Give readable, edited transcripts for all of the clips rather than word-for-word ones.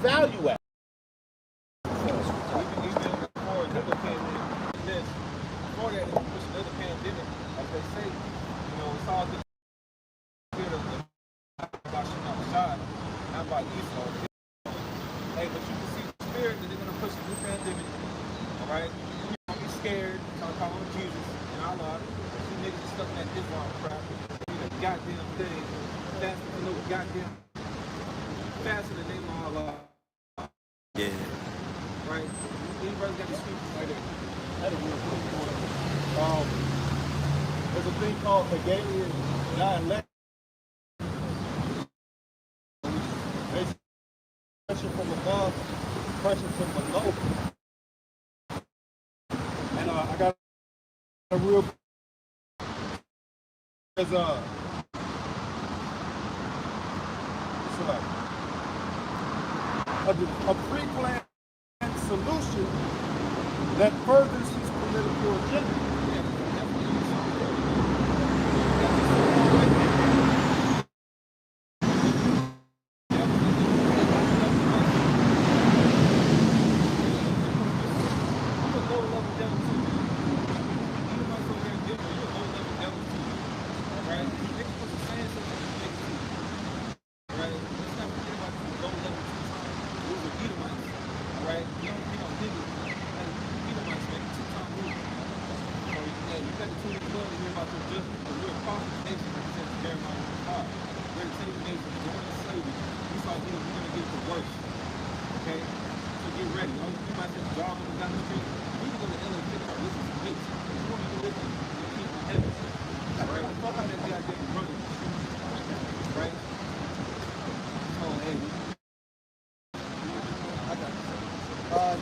value at? Even before another pandemic, before that, it was another pandemic, like they say, you know, it's all the spirit of the washing out shot, not by Esau. Hey, but you can see the spirit that they're gonna push a new pandemic. All right, don't be scared. Trying to call on Jesus and Allah. You niggas stuck in that Islam crap. You the goddamn thing. Fasting for no goddamn. Fasting in the name of Allah. Yeah. Right? Anybody's got the scriptures right there. That is real cool. There's a thing called Hegelian dialectic. Pressure from above, pressure from below. And I got a real there's a pre-planned solution that furthers his political agenda.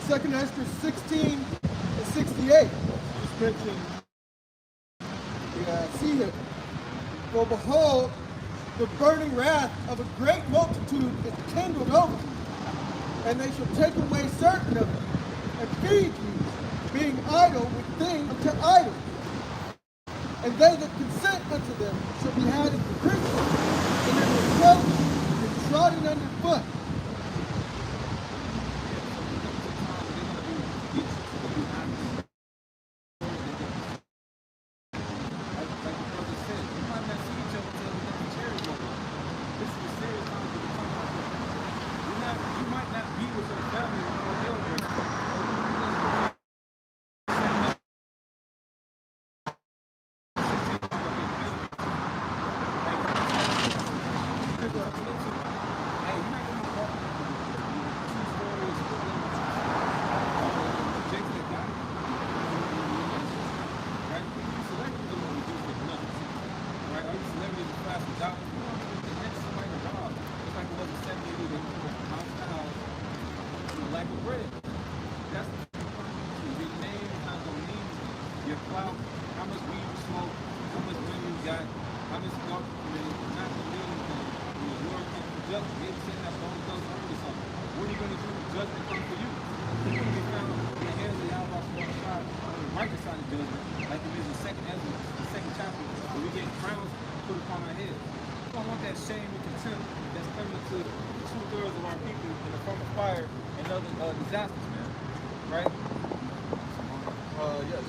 Second Esther 16 and 68. Just mentioned see here. For behold, the burning wrath of a great multitude is kindled over you, and they shall take away certain of you, and feed you, being idle with things unto idols. And they that consent unto them shall be had in prison, and in reproach, and trodden under foot. Disasters, man. Right? Yes.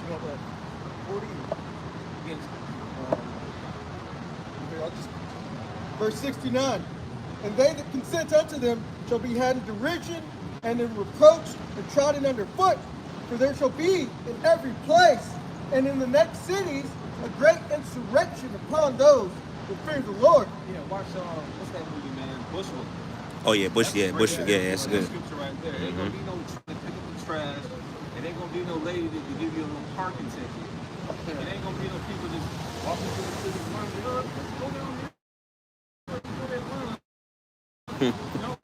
You know that 40. Yes. Okay, I'll just verse 69. And they that consent unto them shall be had in derision and in reproach and trodden under foot, for there shall be in every place and in the next cities a great insurrection upon those that fear the Lord. Yeah, watch what's that movie, man? Bushwick. Oh yeah, Bushwick, yeah, that's good. Scripture right there. Ain't gonna be no pick up the trash, and ain't gonna be no lady to give you a little parking ticket. And ain't gonna be no people just walking through the city wondering, look, go down here. Go that run. You know,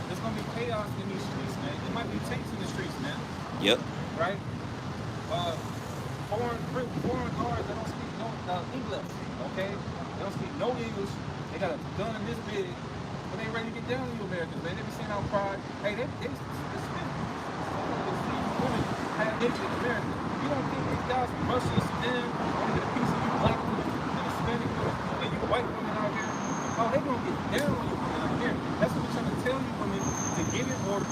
there's gonna be chaos in these streets, man. There might be tanks in the streets, man. Yep. Right? Foreign cars that don't speak no English, okay? They don't speak no English. They got a gun this big. But they ready to get down on you Americans, man. They be seeing our pride. Hey, they women have dates in America. You don't think these guys from Russia, Sudan, want to get a piece of you black women and Hispanic women and you white women out here? Oh, they gonna get down on you women out here. That's what we're trying to tell you women. order.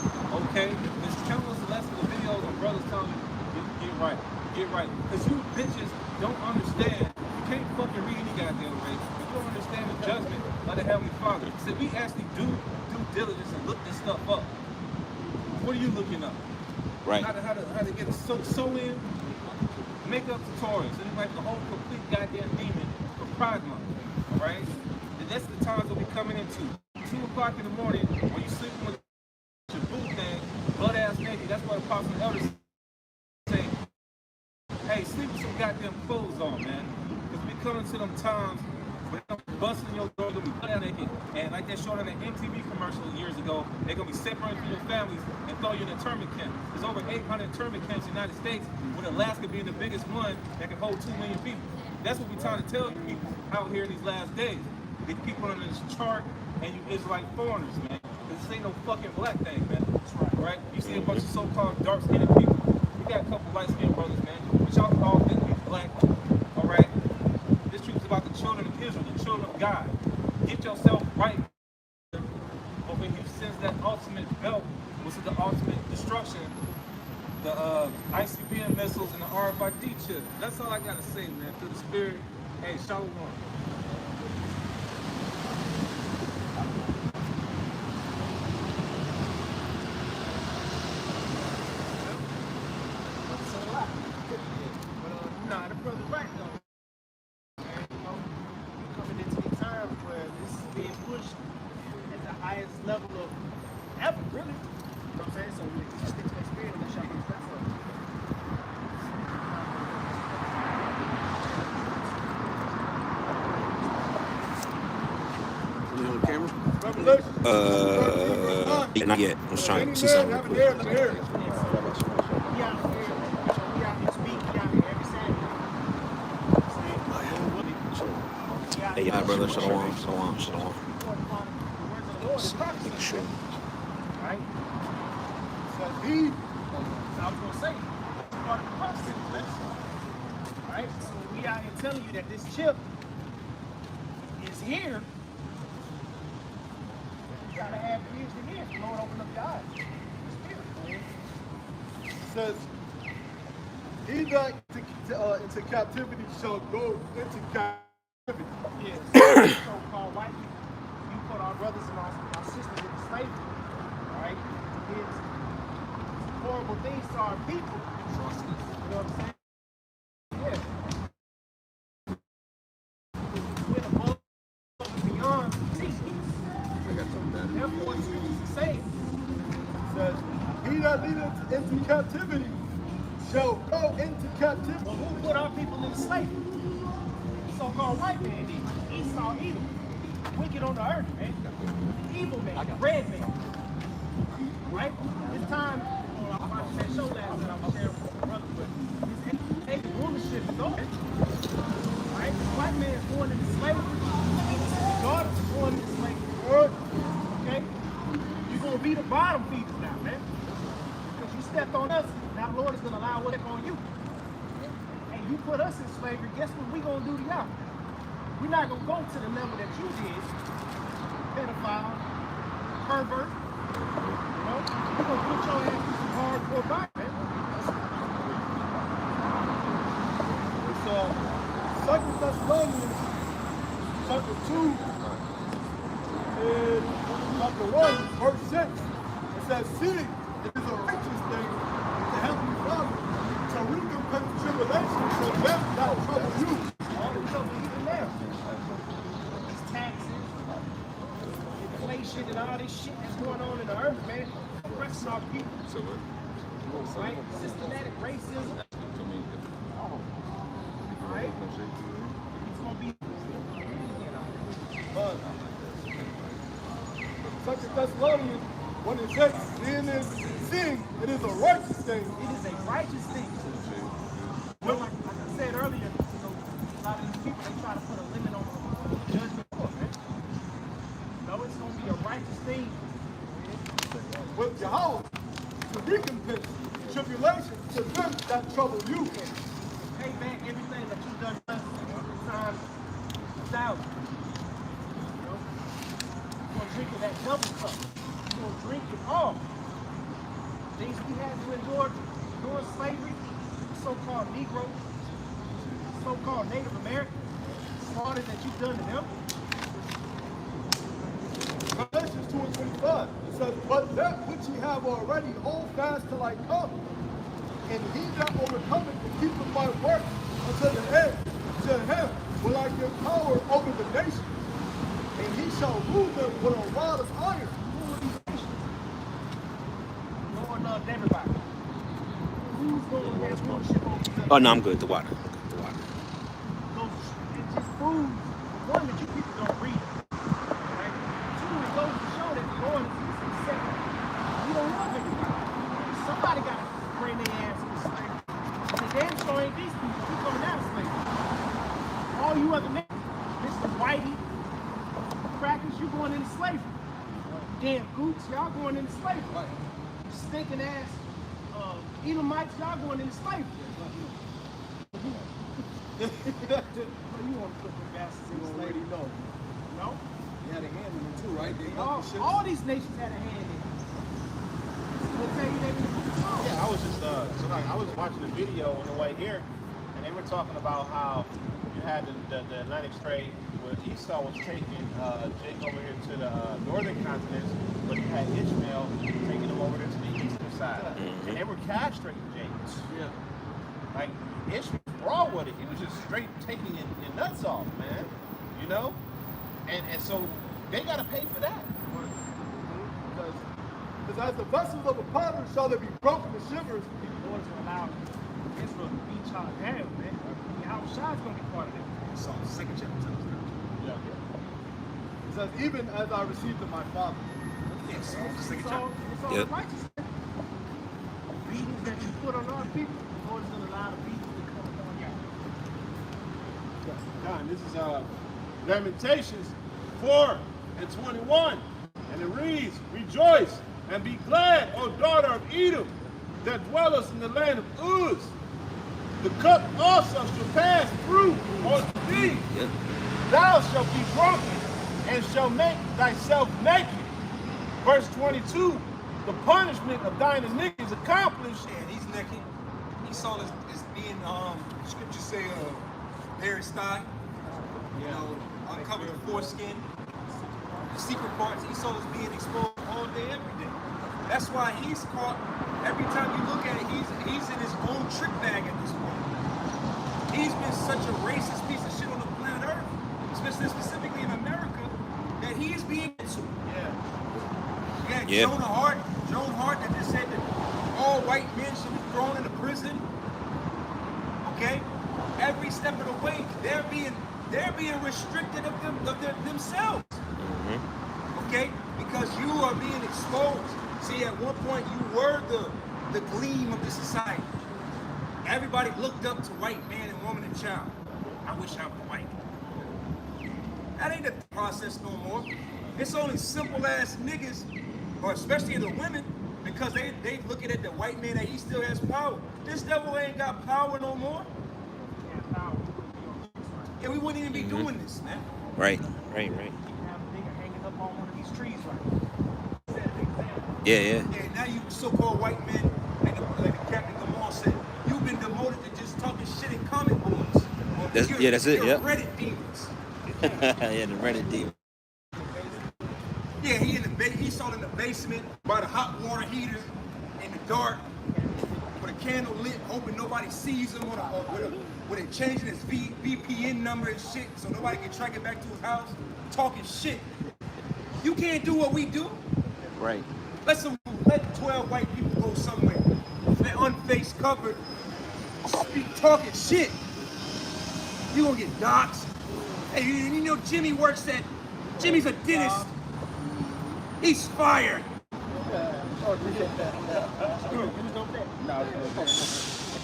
Okay? There's countless lessons of videos of brothers telling you, get right. Get right. Because you bitches don't understand. You can't fucking read any goddamn way. You don't understand the judgment of the Heavenly Father. So we actually do due diligence and look this stuff up. What are you looking up? Right. How to get a sew in, makeup tutorials, and like the whole complete goddamn demon for Pride Month. Alright? And that's the times that we're coming into. 2 o'clock in the morning when you sleeping with your boo thing, butt ass naked. That's what Apostle Elders say. Hey, sleep with some goddamn clothes on, man. Because we coming to them times where they're gonna be busting your door, they're gonna be butt ass naked. And like they showed on that MTV commercial years ago, they're gonna be separated from your families and throw you in internment camp. There's over 800 internment camps in the United States, with Alaska being the biggest one that can hold 2 million people. That's what we're trying to tell you people out here in these last days. These people under this chart and you Israelite foreigners, man. Because this ain't no fucking black thing, man. That's right. You see a bunch of so-called dark-skinned people. We got a couple light-skinned brothers, man. But y'all all think we black. Alright? This truth is about the children of Israel, the children of God. Get yourself right. But when you sense that ultimate belt, which is the ultimate destruction, the ICBM missiles and the RFID chip. That's all I gotta say, man. Through the spirit. Hey, shalom. Nah, the brother's right though. And, you know, we're coming into the times where this is being pushed at the highest level of ever, really. You know what I'm saying? So we just stick to the spirit and let y'all get that stuff. You on the camera? Revelation. Not yet. I was trying to see something real quick. We out here, speak, we out here every Saturday. Hey, y'all, brother. Shalom. Shalom. Shalom. Make sure. Right? Says he. So I was going to say, it's part of the process, man. Right? So we out here telling you that this chip is here. You got to have ears to hear. The Lord open up your eyes. Says he that into captivity shall go into captivity. Yes. So-called white people, you put our brothers and our sisters into slavery, right? It's horrible things to our people. You know what I'm saying? Yeah. We're above and beyond teachings. Therefore, the scriptures are saying, Says he that leadeth into captivity shall go into captivity. well, who put our people in slavery? So-called white man did. Esau, evil. Wicked on the earth, man. Evil man, red man. Right? It's time. I watched that show last night. I was sharing with my brother, but his rulership is over. Right? This white man is born into slavery. His daughter's born into slavery. Okay? You're gonna be the bottom feeders now, man. Because you stepped on us, now the Lord is gonna allow what on you. And you put us in slavery, guess what we gonna do to y'all? We're not gonna go to the level that you did, pedophile, pervert. You know, we're gonna put your ass through some hardcore body, man. It's 2 Thessalonians chapter 2 and chapter 1 verse 6. It says, "See, it is a righteous thing to Heavenly Father to recompense tribulation for them that trouble you." All the trouble even there. These taxes, inflation, and all this shit that's going on in the earth, man. Oppressing our people. Right? Systematic racism. Right? It's gonna be. 2 Thessalonians 1 and 6, seeing it is a righteous thing. It is a righteous thing. Well, like I said earlier, you know, a lot of these people, they try to put a limit on the judgment court, man. No, it's going to be a righteous thing. With Yahweh to recompense tribulation to them that trouble you. Pay back everything that you've done to us 100 times 1,000. You know? You're going to drink of that double cup. You're going to drink it all. things we had to endure during slavery, so-called Negroes, so-called Native Americans, slaughter that you've done to them. Galatians 2 and 25. It says, but that which ye have already hold fast till I come. And he that overcometh and keepeth my work until the end, to him will I give power over the nations. And he shall rule them with a rod of iron. Rule these nations. Lord loves everybody. Who's going to have rulership over these? Oh, no, I'm good. The water. The water. It just proves, one, that you people don't read. Right? Two, it goes to show that the Lord is accepting. You don't love everybody. Somebody got to bring their ass into slavery. And the damn sure ain't these people who coming out of slavery. All you other men, Mr. Whitey, crackers, you going into slavery. Damn goots, y'all going into slavery. Stinking ass Edomites, y'all going into slavery. You want to put the bastards in slavery? No? He had a hand in it too, right? They All these nations had a hand in it. We'll tell you they didn't put the song. Yeah, I was just I was watching a video on the way here, and they were talking about how you had the Atlantic trade where Esau was taking Jacob over here to the northern continents, but you had Ishmael taking him over there to the eastern side, and they were castrating Jacob. Yeah. Like Ishmael raw with it, he was just straight taking your nuts off, man. You know, and so they got to pay for that. Because as the vessels of a potter shall they be broken to shivers. The Lord's going to allow Israel to beat y'all down, man. How Shah's going to be part of it. So, second chapter. Yeah. It says, even as I received of my father. Yeah, so, second So, chapter. it's all Yep. righteousness. Beatings that you put on our people, the Lord's going to allow the beatings to come upon y'all. John, this is Lamentations 4 and 21, and it reads, rejoice and be glad, O daughter of Edom, that dwellest in the land of Uz. The cup also shall pass through on thee. Yep. Thou shalt be drunken and shall make thyself naked. Verse 22, the punishment of thine iniquity is accomplished. And he's naked. Esau is being, scriptures say, bare thigh, uncovered the foreskin, the secret parts. Esau is being exposed all day, every day. That's why he's caught. Every time you look at it, he's in his own trick bag at this point. He's been such a racist piece of shit on the planet Earth, specifically in America, that he is being into. Yeah. Yeah. Joan Hart that just said that all white men should be thrown into prison. Okay? Every step of the way, they're being restricted of themselves. Okay? Because you are being exposed. See, at one point you were the gleam of the society. Everybody looked up to white man and woman and child. I wish I was white. That ain't the process no more. It's only simple ass niggas, or especially the women, because they looking at the white man that he still has power. This devil ain't got power no more. Yeah, we wouldn't even be doing this, man. Right. You have a nigga hanging up on one of these trees right now. Set an example. Yeah. Yeah, now you so-called white men, like the Captain Gamal said, you've been demoted to just talking shit in comic books. That's it, You're yep. Reddit demons. Yeah, the Reddit deal. Yeah, he's all in the basement by the hot water heater in the dark with a candle lit, hoping nobody sees him with it changing his VPN number and shit so nobody can track it back to his house, talking shit. You can't do what we do. Right. Let 12 white people go somewhere, they're unfaced covered, talking shit. You gonna get doxxed. Hey, you know Jimmy's a dentist. He's fired.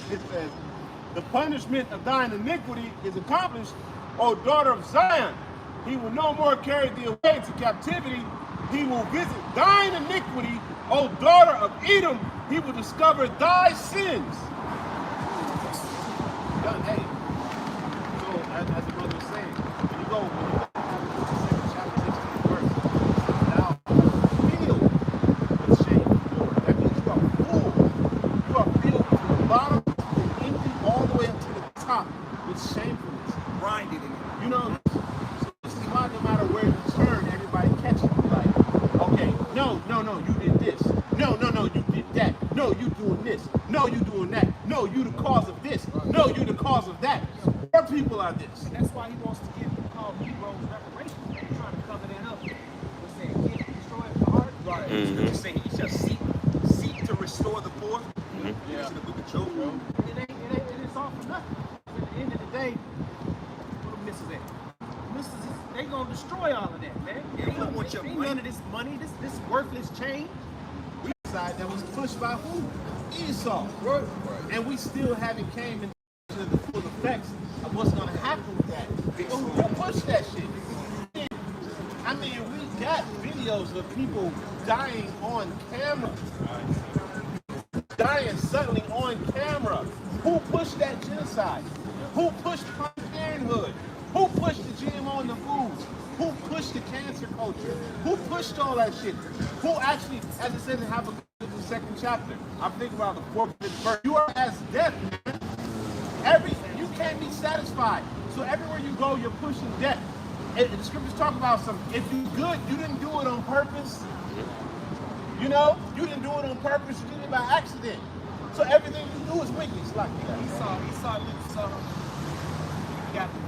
It says, the punishment of thine iniquity is accomplished, O daughter of Zion. He will no more carry thee away to captivity. He will visit thine iniquity, O daughter of Edom. He will discover thy sins. Hey, so as the brother was saying, when you go to the chapter 16 verse, now feel with shame, Lord. That means you are full No, you did this. No, you did that. No, you doing this. No, you doing that. No, you the cause of this. No, you the cause of that. More people are this. And that's why he wants to give all Negroes reparations. He's trying to cover that up. He's saying, get destroyed the heart. Right. He's saying he shall seek to restore the poor. Yeah. It's in the book of Job, bro. It's all for nothing. At the end of the day, what the missus at? Missus, they gonna destroy all of that, man. Yeah, we don't want your Ain't money. none of this money, this worthless change. Side that was pushed by who? Esau. Right. And we still haven't came into the full effects of what's going to happen with that. Who pushed that shit? I mean, we got videos of people dying on camera. Dying suddenly on camera. Who pushed that genocide? Who pushed Planned Parenthood? Who pushed the GMO in the foods? Who pushed the cancer culture? Who pushed all that shit? Who actually, as it says in Habakkuk, the 2nd chapter, I'm thinking about the 4th verse, you are as death, man. You can't be satisfied. So everywhere you go, you're pushing death. And the scriptures talk about if you good, you didn't do it on purpose. You know, you didn't do it on purpose, you did it by accident. So everything you do is wicked. It's like that. He saw little he got the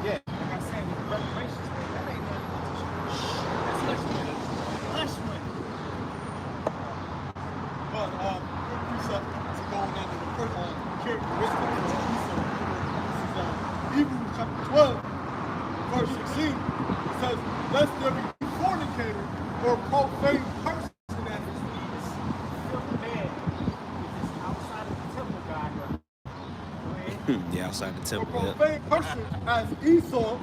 Yeah. like I said, with the reparations thing, that ain't nothing. That's hush money. Hush money. But precept to go into the first characteristics of Esau. This is Hebrews chapter 12, verse 16. It says, lest there be fornicator or profane person that is Filthy man is outside of the temple, God. Go ahead. Yeah, outside the a temple. Yeah. profane person as Esau,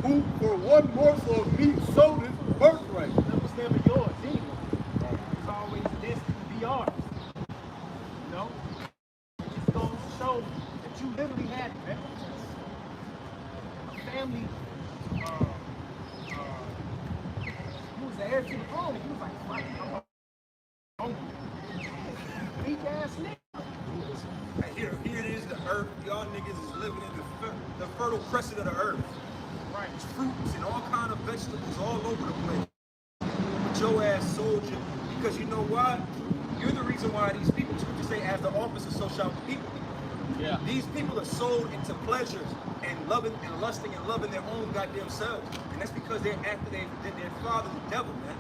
who for one morsel of meat sold his birthright. That was never yours anyway. It's always destined to be ours. You know? It just goes to show that you literally had a family who was the heir to the throne, and he was like, fuck, I'm hungry. Weak ass nigga. And here it is, the earth. Y'all niggas is living in the fertile crescent of the earth. Right. There's fruits and all kind of vegetables all over the place. But your ass soldier, because you know why? You're the reason why these people, scripture say, as the officer, so shall the people. Yeah. These people are sold into pleasures and loving and lusting and loving their own goddamn selves. And that's because they're after their father, the devil, man.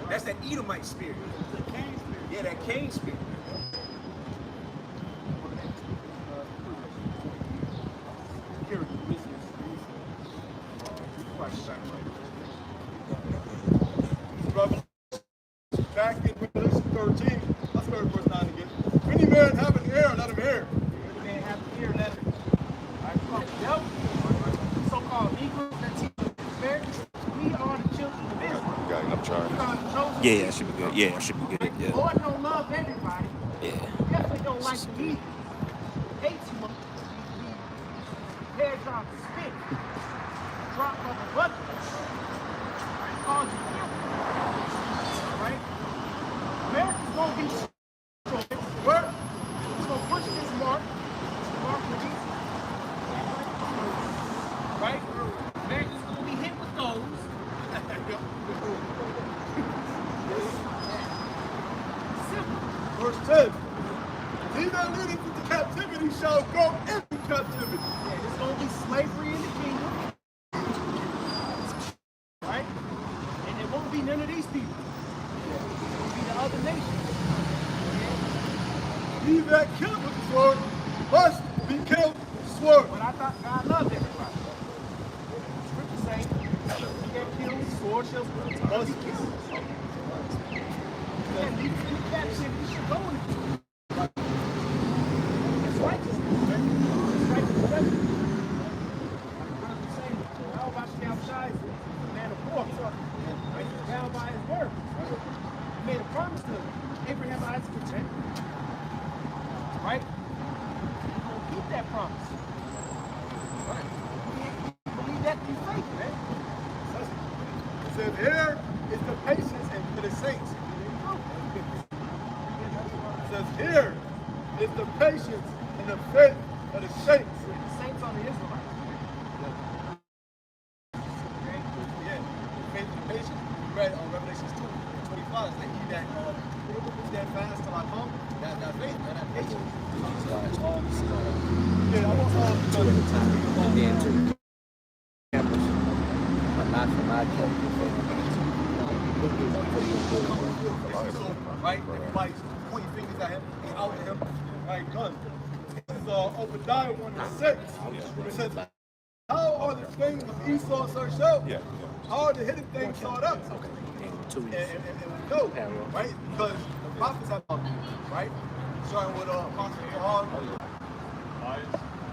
That's that Edomite spirit. The Cain spirit. Yeah, that Cain spirit. Revelation, back in Revelation 13, I started verse 9 again. If any man have an ear, let him hear. Every man have to hear that. Yep. So-called Negroes that teach Americans, we are the children of Israel. Yeah, I'm trying. We are the chosen. Yeah, that should be good. Yeah, that should be good. The Yeah. Lord don't love everybody. Yeah. Definitely don't like the Negroes. Hates you. Hair drop spit. Drop of a bucket. Calls you filthy. Right? America's gonna be destroyed. We're gonna push this mark. Mark of Jesus. Right? America's gonna be hit with those. Simple. Verse 10. He that leadeth into captivity shall go into captivity. Yeah, there's gonna be slavery in the kingdom. Right? And it won't be none of these people. It will be the other nations. He that killeth with the sword must be killed with the sword. But I thought God loved everybody. Scripture say, he that kills with the sword shall be killed. And these in the captivity should go in the kingdom. It's righteousness, man. It's righteous judgment. Like the saying, how about Shal Shai, the man of war, right? Down by his word. He made a promise to Abraham, Isaac, and Jacob. Right? He's going to keep that promise. Right? Believe that through faith, man. It says, here is the patience and for the saints. It says, here is the patience and the faith of the saints. The saints are the Israelites. Yeah, the faith and the patience. We read on Revelation 2:25, that he that Steadfast till I come. That faith, man, that patience. Yeah, I want Two at a time. And then two campers. But not for my Right? Everybody's pointing fingers at him. He's out to him. Right? Gun. This is Obadiah 1:6. It says, how are the things of Esau searched out? Yeah. How are the hidden things sought up? Two And we know, right? Because the prophets have, right? Starting with Apostle Paul.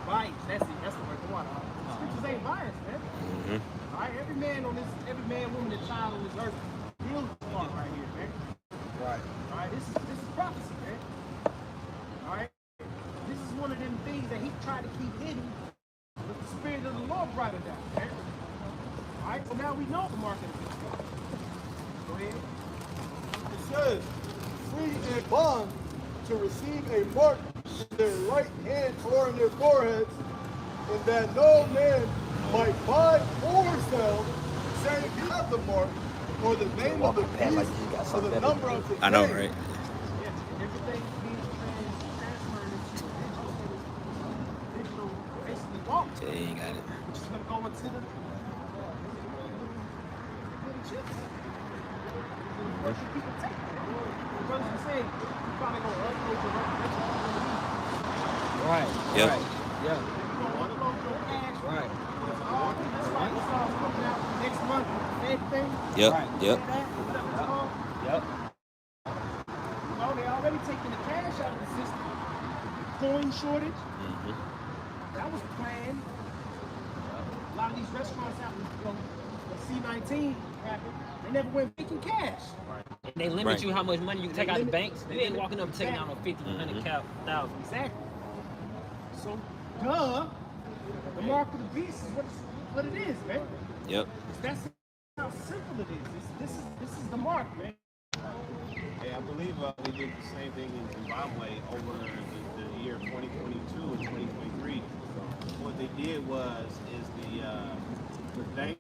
Bias. That's it. That's the word. Come on. Scriptures ain't biased, man. All right. Every man, woman, and child on this earth feels this part right here, man. Right. All right. This is prophecy, man. All right. This is one of them things that he tried to keep hidden, but the Spirit of the Lord brought it down, man. All right. So now we know the mark of the beast. Go ahead. It says, free and bond to receive a mark in their right hand or in their foreheads, and that no man might buy or sell, saying he have the mark, or the name of the beast, or the number of the I know, name. right? Yes, everything being transferred into digital, basically walk. Yeah, you got it. It's gonna go into the chips. What should people take? The brothers are saying, you probably gonna upload your reputation. Right. Yep. Right. Yeah. You're gonna upload your cash. Right. That's like it's all coming out next month. Everything. Yep. Right. Yep. Whatever it's called. Yep. Well, they already taking the cash out of the system. Coin shortage. That was planned. A lot of these restaurants out in C19 happened. They never went making cash. And they limit Right. you how much money you can take out the limit- banks. You ain't limit- walking up and taking out no 50, 100 thousand. Exactly. So, duh, the mark of the beast is what it is, man. Yep. That's how simple it is. This is the mark, man. Yeah, I believe they did the same thing in Zimbabwe over the year 2022 and 2023. What they did was the bank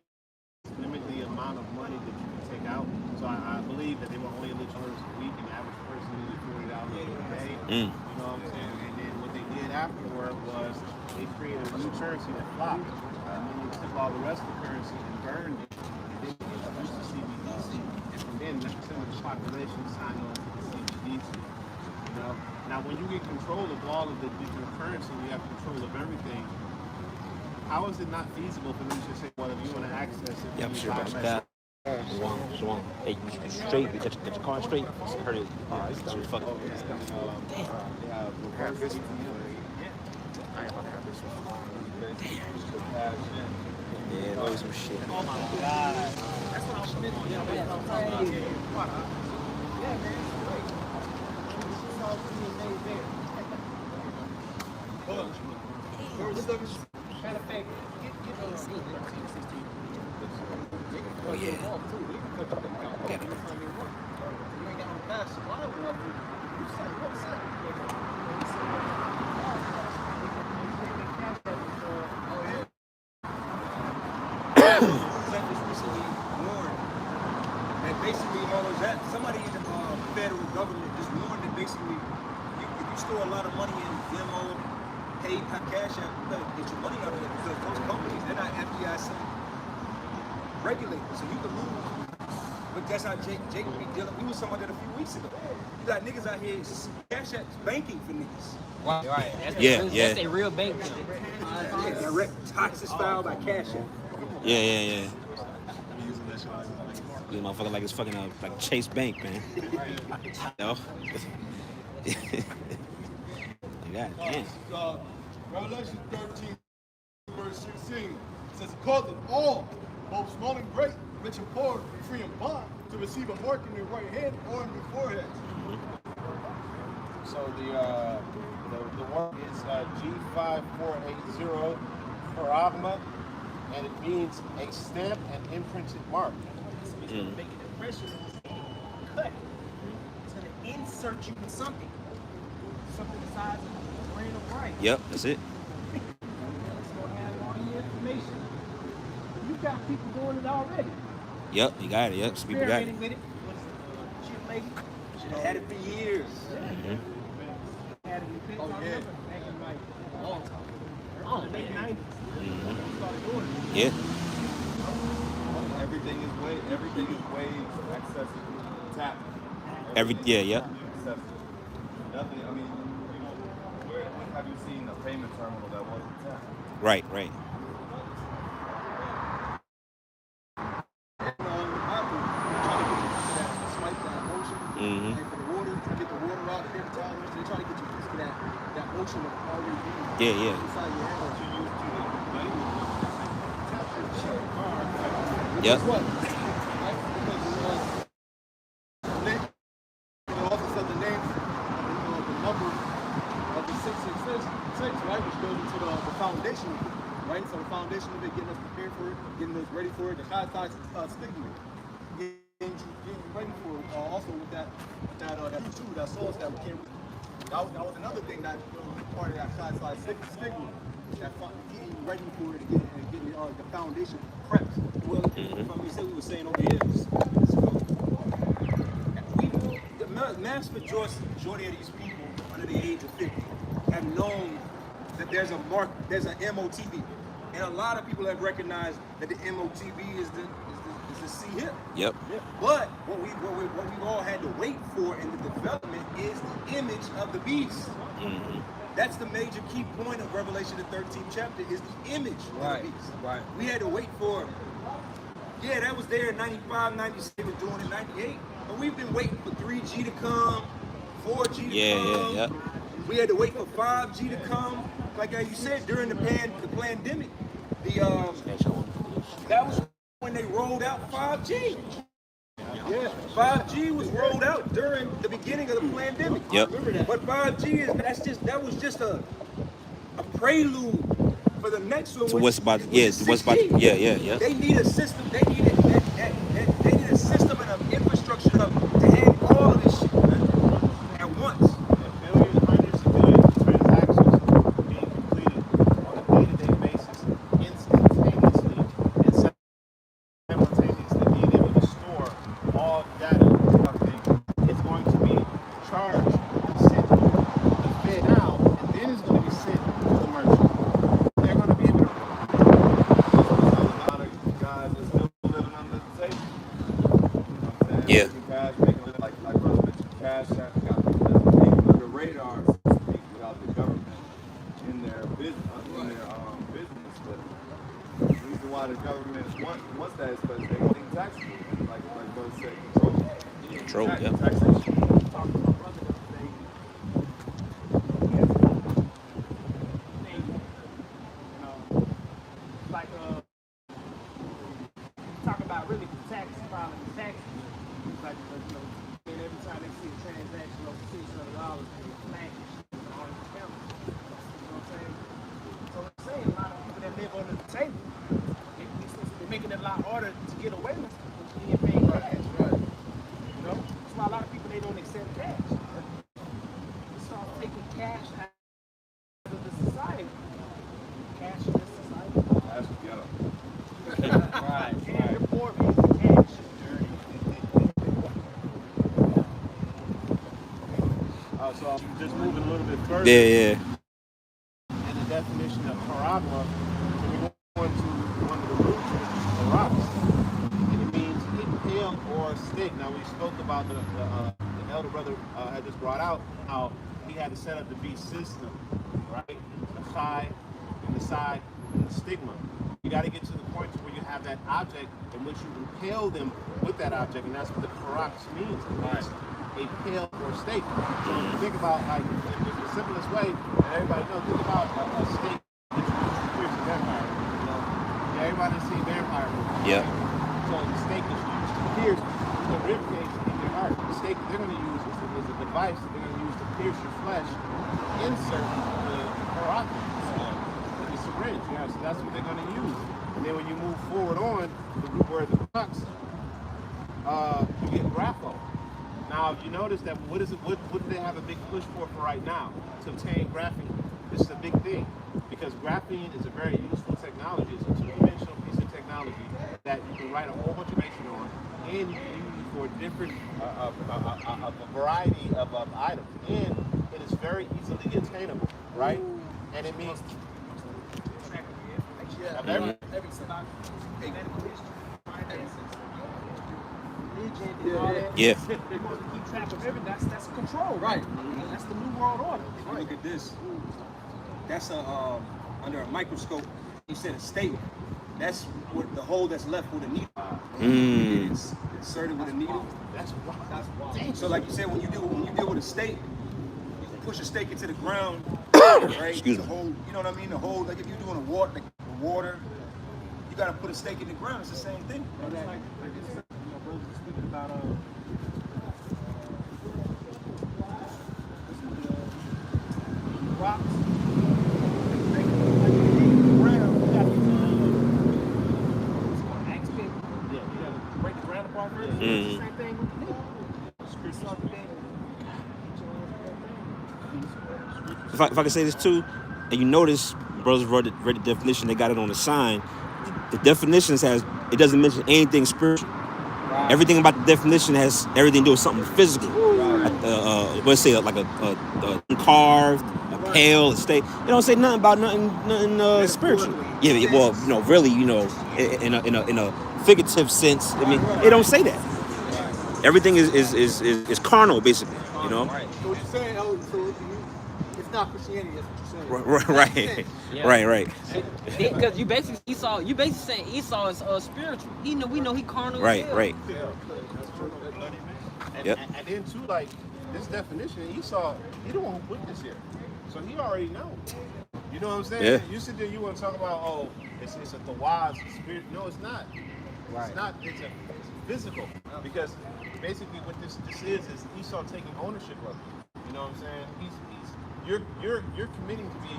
limit the amount of money that you can take out. So I believe that they were only $100 a week, and the average person needed $40 a day. You know what I'm saying? And then what they did afterward was they created a new currency that flopped. And then they took all the rest of the currency and burned it. And then they introduced the CBDC. And then 90% of the population signed on to the CBDC. You know? Now, when you get control of all of the digital currency, you have control of everything. How is it not feasible for them to say, well, if you want to access it, Yep, you sure. buy That's less? that. Swan. Hey, you straight. You get your car straight. Heard it. It's fuck. Yeah, always some shit. Oh my God. That's what I was meant to do. Yeah, man. It's all being made there. Matter of fact, get those 13, 16. Oh yeah. You ain't got no cash supply enough. You said, what's that? Just recently warned that basically all of that, somebody in the federal government just warned that basically if you store a lot of money in Venmo, PayPal, Cash App, you better get your money out of there because those companies, they're not FDIC regulated, so you can lose. But that's how Jake be dealing. We was talking about that a few weeks ago. You got niggas out here, Cash App's banking for niggas. Right. That's Yeah, yeah. That's a real bank. Yeah, direct taxes filed by Cash App. Yeah. This motherfucker like it's fucking like Chase Bank, man. No. God damn. Revelation 13, verse 16 says, called them all, both small and great, rich and poor, free and bond, to receive a mark in their right hand or in their foreheads. So the one is G5480 Paragma, and it means a stamp and imprinted mark. It's going to make an impression on his hand. Cut. It's going to insert you in something. Something the size of a grain of rice. Yep, that's it. It's going to have all your information. You got people doing it already. Yep, you got it. Yep, some people got it. Experimenting with it. What is it? Chip lady? Should have had it for years. Had it in pins, Oh, I yeah. remember back in like Long time. the late 90s. Started doing it. Yeah. Everything is way accessible. Tap. Yeah. Accessible. Nothing. I mean, where have you seen a payment terminal that wasn't tap? Right. Apple, trying to get you to that swipe that motion. Mhm. And for the water, to get the water out, the paper towel, they try to get you used to that motion of already being Yeah. inside your hand. Yep. Guess what? Right? Because all of a sudden the name, the number of the 666, right, which goes into the foundation of it, right? So the foundation of it, getting us prepared for it, getting us ready for it, the high size stigma, getting you ready for it. Also with that too, that sauce that we can't. That was another thing that part of that high size stigma, that getting you ready for it, and getting the foundation prepped. Well, from you said we were saying over here, the mass majority of these people under the age of 50 have known that there's an MOTB, and a lot of people have recognized that the MOTB is the C hip. Yep. But what we've all had to wait for in the development is the image of the beast. That's the major key point of Revelation, the 13th chapter, is the image of the beast. Right. We had to wait for, that was there in 95, 96, they were doing it 98. But we've been waiting for 3G to come, 4G to come. Yeah. We had to wait for 5G to come. Like you said, during the pandemic, that was when they rolled out 5G. Yeah, 5G was rolled out during the beginning of the pandemic. Yep. I remember that. But 5G that was just a prelude for the next one. So what's about? which Yeah. is What's about? 6G. Yeah. They need a system. They need a system and an infrastructure to handle all of this shit, man, at once. Hundreds of billions of transactions being completed on a day-to-day basis, instantaneously, and simultaneously being able to store all data. It's going to be charged and sent to the Fed now, and then it's going to be sent to the merchant. They're going to be able to. A lot of guys are still living under the table. You know what I'm saying? Yeah. Making cash, making it like brother mentioned, cash got under the radar, so to speak, without the government in their business. But the reason why the government wants that is because they want taxes, like brother said, Control. Taxation. Talking to my brother the other day. Like talk about really the tax filing the taxes. Like and every time they see a transaction over $600, they flag it on the camera. You know what I'm saying? So I'm saying a lot of people that live under the table, they're making it a lot harder to get away with being paid cash. You know? That's why a lot of people they don't accept cash. They start taking cash out of the society. Cash in this society. That's ghetto. Right. And you're poor means the cash is dirty. So I'm just moving a little bit further. Yeah. In the definition of parabla, so we go into one of the roots, the rocks. And it means impale or stick. Now we spoke about the elder brother had just brought out how he had to set up the beast system, right? The thigh and the side and the stigma. You got to get to the point where you have that object in which you impale them with that object, and that's what the parax means. It's a pale or stake. So if you think about, like, the simplest way, and everybody knows, think about a stake that you use to pierce a vampire. You know, everybody has seen vampire movies. Yeah. So the stake that you use to pierce the rib cage in your heart. The stake that they're going to use is a device that they're going to use to pierce your flesh, insert the carotid, the syringe. Yeah, so that's what they're going to use. And then when you move forward on the root word, the crux, you get grapho. Now, if you notice that, what do they have a big push for right now? To obtain graphene. This is a big thing because graphene is a very useful technology. It's a two-dimensional piece of technology that you can write a whole bunch of information on, and you can use for different, a variety of items, and it is very easily attainable, right? And it means Every stock, medical history, finances, religion, all that. Yeah. You want to keep track of everything. That's control, right? That's the new world order. Right. Look at this. That's a under a microscope. You said a steak. That's what the hole that's left with a needle. It's inserted with a needle. That's wild. So like you said, when you deal with a steak, you push a steak into the ground, right? Excuse the me. hole, you know what I mean? The hole, like if you're doing water, you gotta put a steak in the ground. It's the same thing. It's like this, brothers were speaking about rocks. Break the ground apart first. It's the same thing with the If I can say this too, and you notice, brothers read the definition, they got it on the sign. The definitions it doesn't mention anything spiritual. Right. Everything about the definition has everything to do with something physical. Right. Let's say like a carved, a pail, a steak. It don't say nothing about nothing spiritual. Yeah, well, really, in a figurative sense. I mean, it don't say that. Everything is carnal, basically. Right. So what you're saying, it's not Christianity. That's what you're saying. Right. Right. Because you basically saying Esau is spiritual. We know he carnal. Right. And then too, like this definition, Esau, he the one who put this here, so he already know. You know what I'm saying? Yeah. You sit there, you want to talk about, it's a Tawaz spirit. No, it's not. Right. It's not. It's physical, because basically what this is Esau taking ownership of it. You know what I'm saying? You're committing to be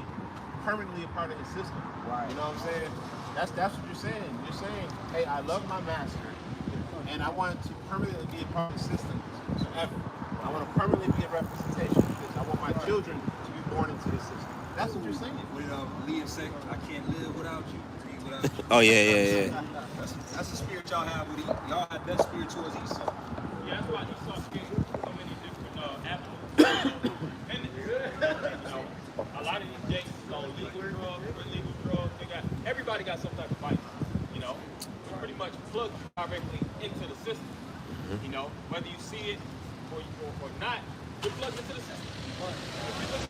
permanently a part of his system. Right. You know what I'm saying? That's what you're saying. You're saying, hey, I love my master, and I want to permanently be a part of the system forever. I want to permanently be a representation because I want my children to be born into this system. That's what you're saying. When Liam said, "I can't live without you, breathe without you." Oh yeah. That's the spirit y'all have with y'all have that spirit towards Esau. Yeah, that's why Esau gets so many different avenues. And a lot of these jakes on legal drugs, illegal drugs, everybody got some type of vice. So pretty much plug you directly into the system. Whether you see it or not, you're plugged into the system. If you look at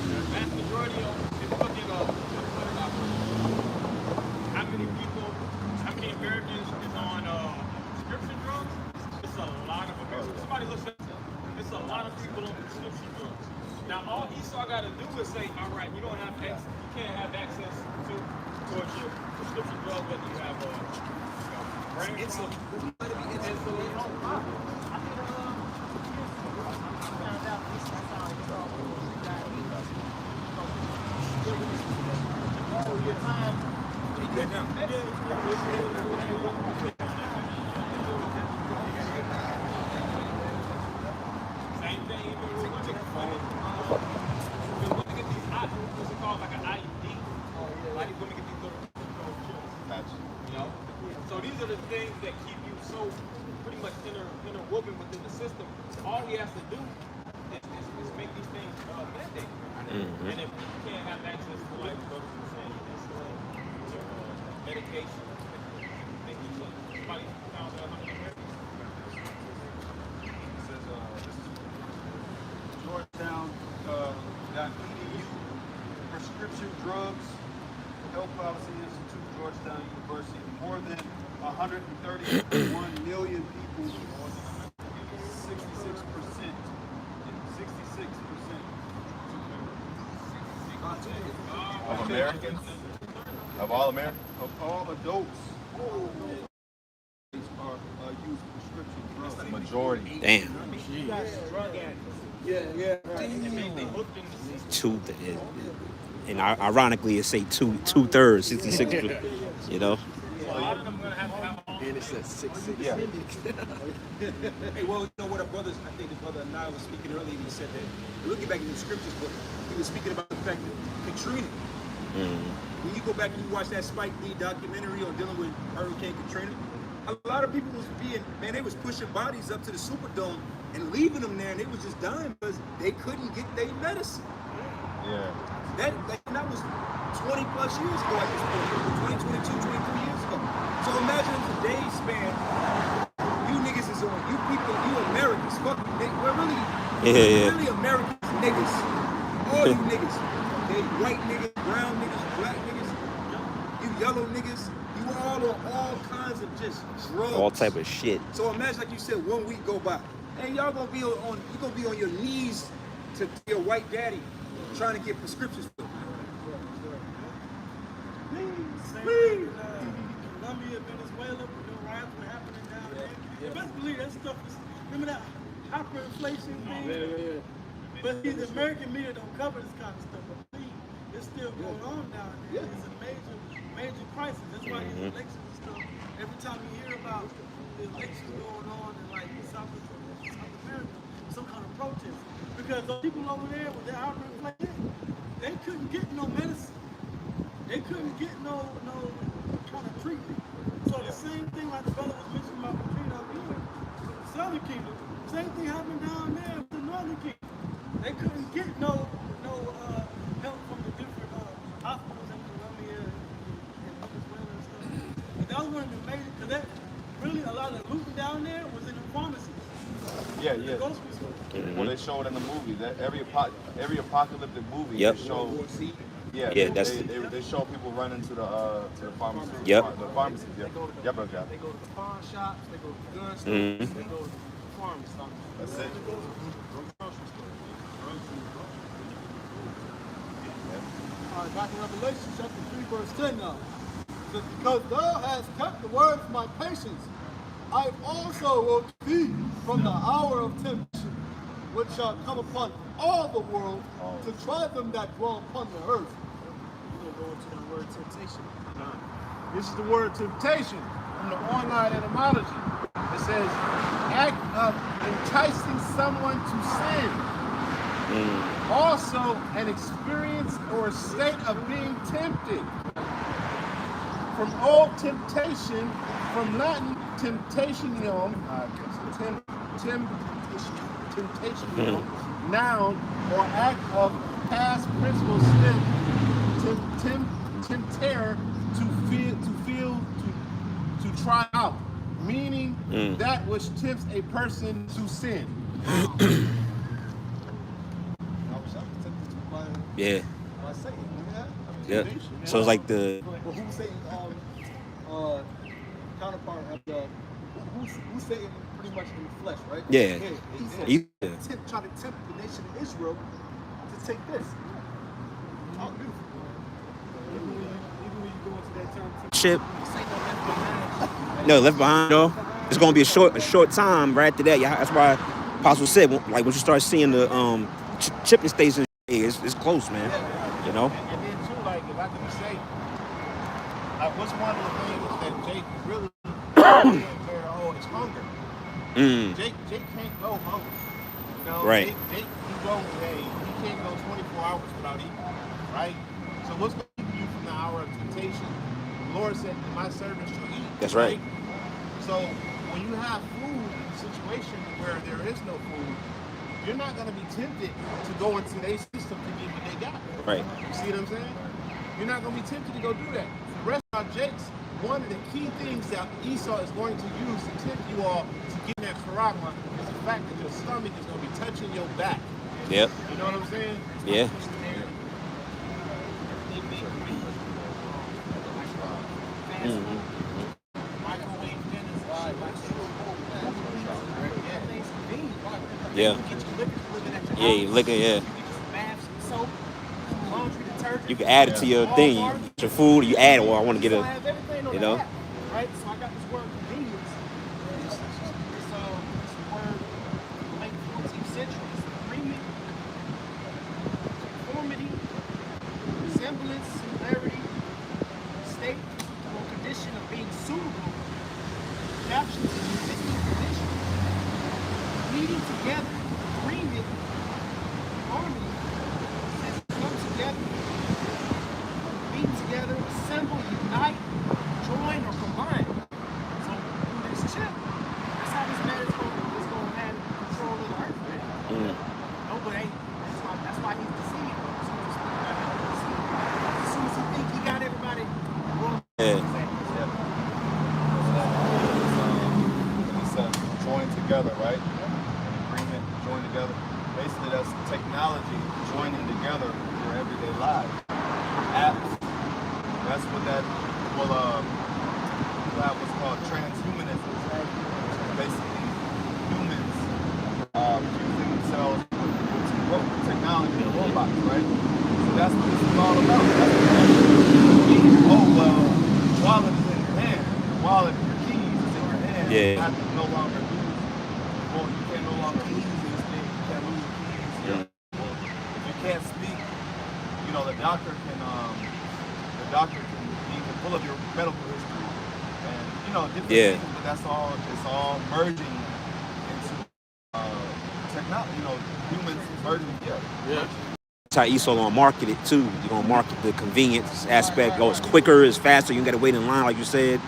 the vast majority of, if you look at how many Americans is on prescription drugs, it's a lot of Americans. Somebody looks at it, it's a lot of people on prescription drugs. Now all Esau got to do is say, all right, you don't have access, you can't have access towards your prescription drugs, whether you have brain Same thing, even when we look at these what's it called, like an IUD? Like when we get these little chips. So these are the things that keep you so pretty much interwoven within the system. All he has to do is make these things mandated. And if you can't have access to, like what you're saying, medication, somebody found out how many Americans. It says this is Georgetown.edu, prescription drugs, health policy institute, Georgetown University. More than 131 million people, 66%. Of Americans, of all Americans, Of all adults use prescription drugs. that's the majority. Damn. Yeah. And ironically, it say two-thirds, 66. A lot of them are going to have And it says 666. Yeah. Hey, well, what I think the brother and I was speaking earlier, he said that, looking back in the scriptures, but he was speaking about the fact that Katrina, when you go back and you watch that Spike Lee documentary on dealing with Hurricane Katrina, A lot of people was they was pushing bodies up to the Superdome and leaving them there, and they was just dying because they couldn't get their medicine. Yeah. That was 20 plus years ago at this point, 20, 22, 23 years ago. So imagine in today's span, you niggas is on, you people, you Americans, fuck, we're really Americans, niggas. All you niggas. Okay, white niggas, brown niggas, black niggas, you yellow niggas, you all on all kinds of just drugs. All type of shit. So imagine, like you said, 1 week go by, and y'all gonna be on your knees to your white daddy trying to get prescriptions for him. Please. Colombia, Venezuela, riots were happening down there. You best believe that stuff is, remember that hyperinflation thing? Yeah. But see, the American media don't cover this kind of stuff. But please, it's still going on down there. It's a major crisis. That's why these elections and stuff, every time you hear about the elections going on in like South America, some kind of protest. Because those people over there with their hyperinflation, they couldn't get no medicine. They couldn't get no kind of treatment. So the same thing like the brother was mentioning about Katrina up here, the Southern Kingdom, same thing happened down there with the Northern Kingdom. They couldn't get no help from the different hospitals in Colombia and Venezuela and stuff. But that was one of the major, because that really a lot of the looting down there was in the pharmacies. Yeah. The grocery store. When they showed in the movie, that every apocalyptic movie Yep. they show. Yeah, they show people running to the pharmacy. Yep. The pharmacies. Yeah. They go to the pawn shops, they go to the gun stores, Mhm. they go to the farm stores. That's it. They go to the grocery store. All right, back in Revelation chapter 3, verse 10 now. It says, because thou hast kept the word of my patience, I also will keep thee from the hour of temptation, which shall come upon all the world to try them that dwell upon the earth. We're going to go into that word temptation. This is the word temptation from the online etymology. It says, act of enticing someone to sin. Also, an experience or state of being tempted. From old temptation, from Latin temptationum, temptationum, noun or act of past principle stem, tempter, to try out, meaning that which tempts a person to sin. Yeah. By Satan, remember that? Yep. So it's like the Well, who's Satan's counterpart of the who's Satan pretty much in the flesh, right? Yeah. He's Yeah. trying to tempt the nation of Israel to take this. Oh, beautiful. Even when you go into that term, ship. No, left behind though. It's gonna be a short time right after that. Yeah, that's why Apostle said like when you start seeing the shipping stations, it's close, man. You know. And then too, like if I could say, what's one of the things that Jake really is hunger. Jake can't go hungry. You know, Right. Jake he can't go 24 hours without eating, right? So what's going to keep you from the hour of temptation? The Lord said, my servants shall eat. That's right. So when you have food in a situation where there is no food, you're not going to be tempted to go into their system to get what they got. Right. You see what I'm saying? You're not going to be tempted to go do that. The rest of our Jakes, one of the key things that Esau is going to use to tempt you all to get in that charagma is the fact that your stomach is going to be touching your back. Yep. You know what I'm saying? Yeah. Yeah. Yeah, you looking, yeah. You can add it to your thing, your food. You add it. Well, I want to get a, you know. Right? So I got this word convenience. It's word late 14th century. It's agreement, conformity, resemblance, similarity, state or condition of being suitable, captions of existing condition, meeting together, agreement, harmony, says come together, meet together, assemble, unite, join, or combine. So but that's why he's deceived. As soon as he think he got everybody, Yeah. It says join together, right? Agreement, join together. Basically, that's technology joining together your everyday life. Apps. That's what that that was called transhumanism. Basically, humans fusing themselves with technology and robots, right? So that's what this is all about. Oh well, wallet is in your hand. Wallet, your keys is in your hand. Yeah. You have to no longer lose. Well, you can no longer lose these things. You can't lose your keys. Yeah. Well, if you can't speak, you know the doctor can pull up your medical history and different things. But that's all. It's all merging into technology. Humans merging together. Yeah. That's how Esau gonna market it too. You're gonna market the convenience aspect. Oh, it's quicker, it's faster. You ain't gotta wait in line like you said.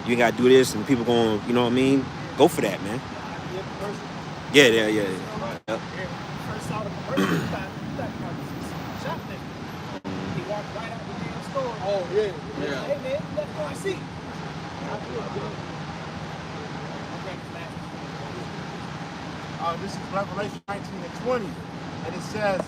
You ain't gotta do this, and people going, you know what I mean? Go for that, man. Yeah. First saw the commercial, he thought shoplifting. He walked right out the damn store. Oh, yeah. Yeah. Hey man, you left my seat. This is Revelation 19 and 20, and it says,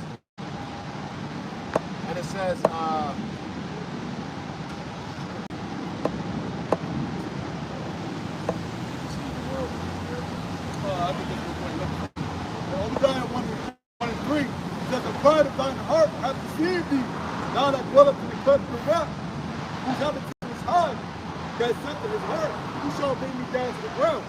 Only thing I want to agree that the pride of thine heart hath deceived thee. Thou that dwellest in the cleft of the rock, whose habitation is high, that said to his heart, who shall bring me down to the ground?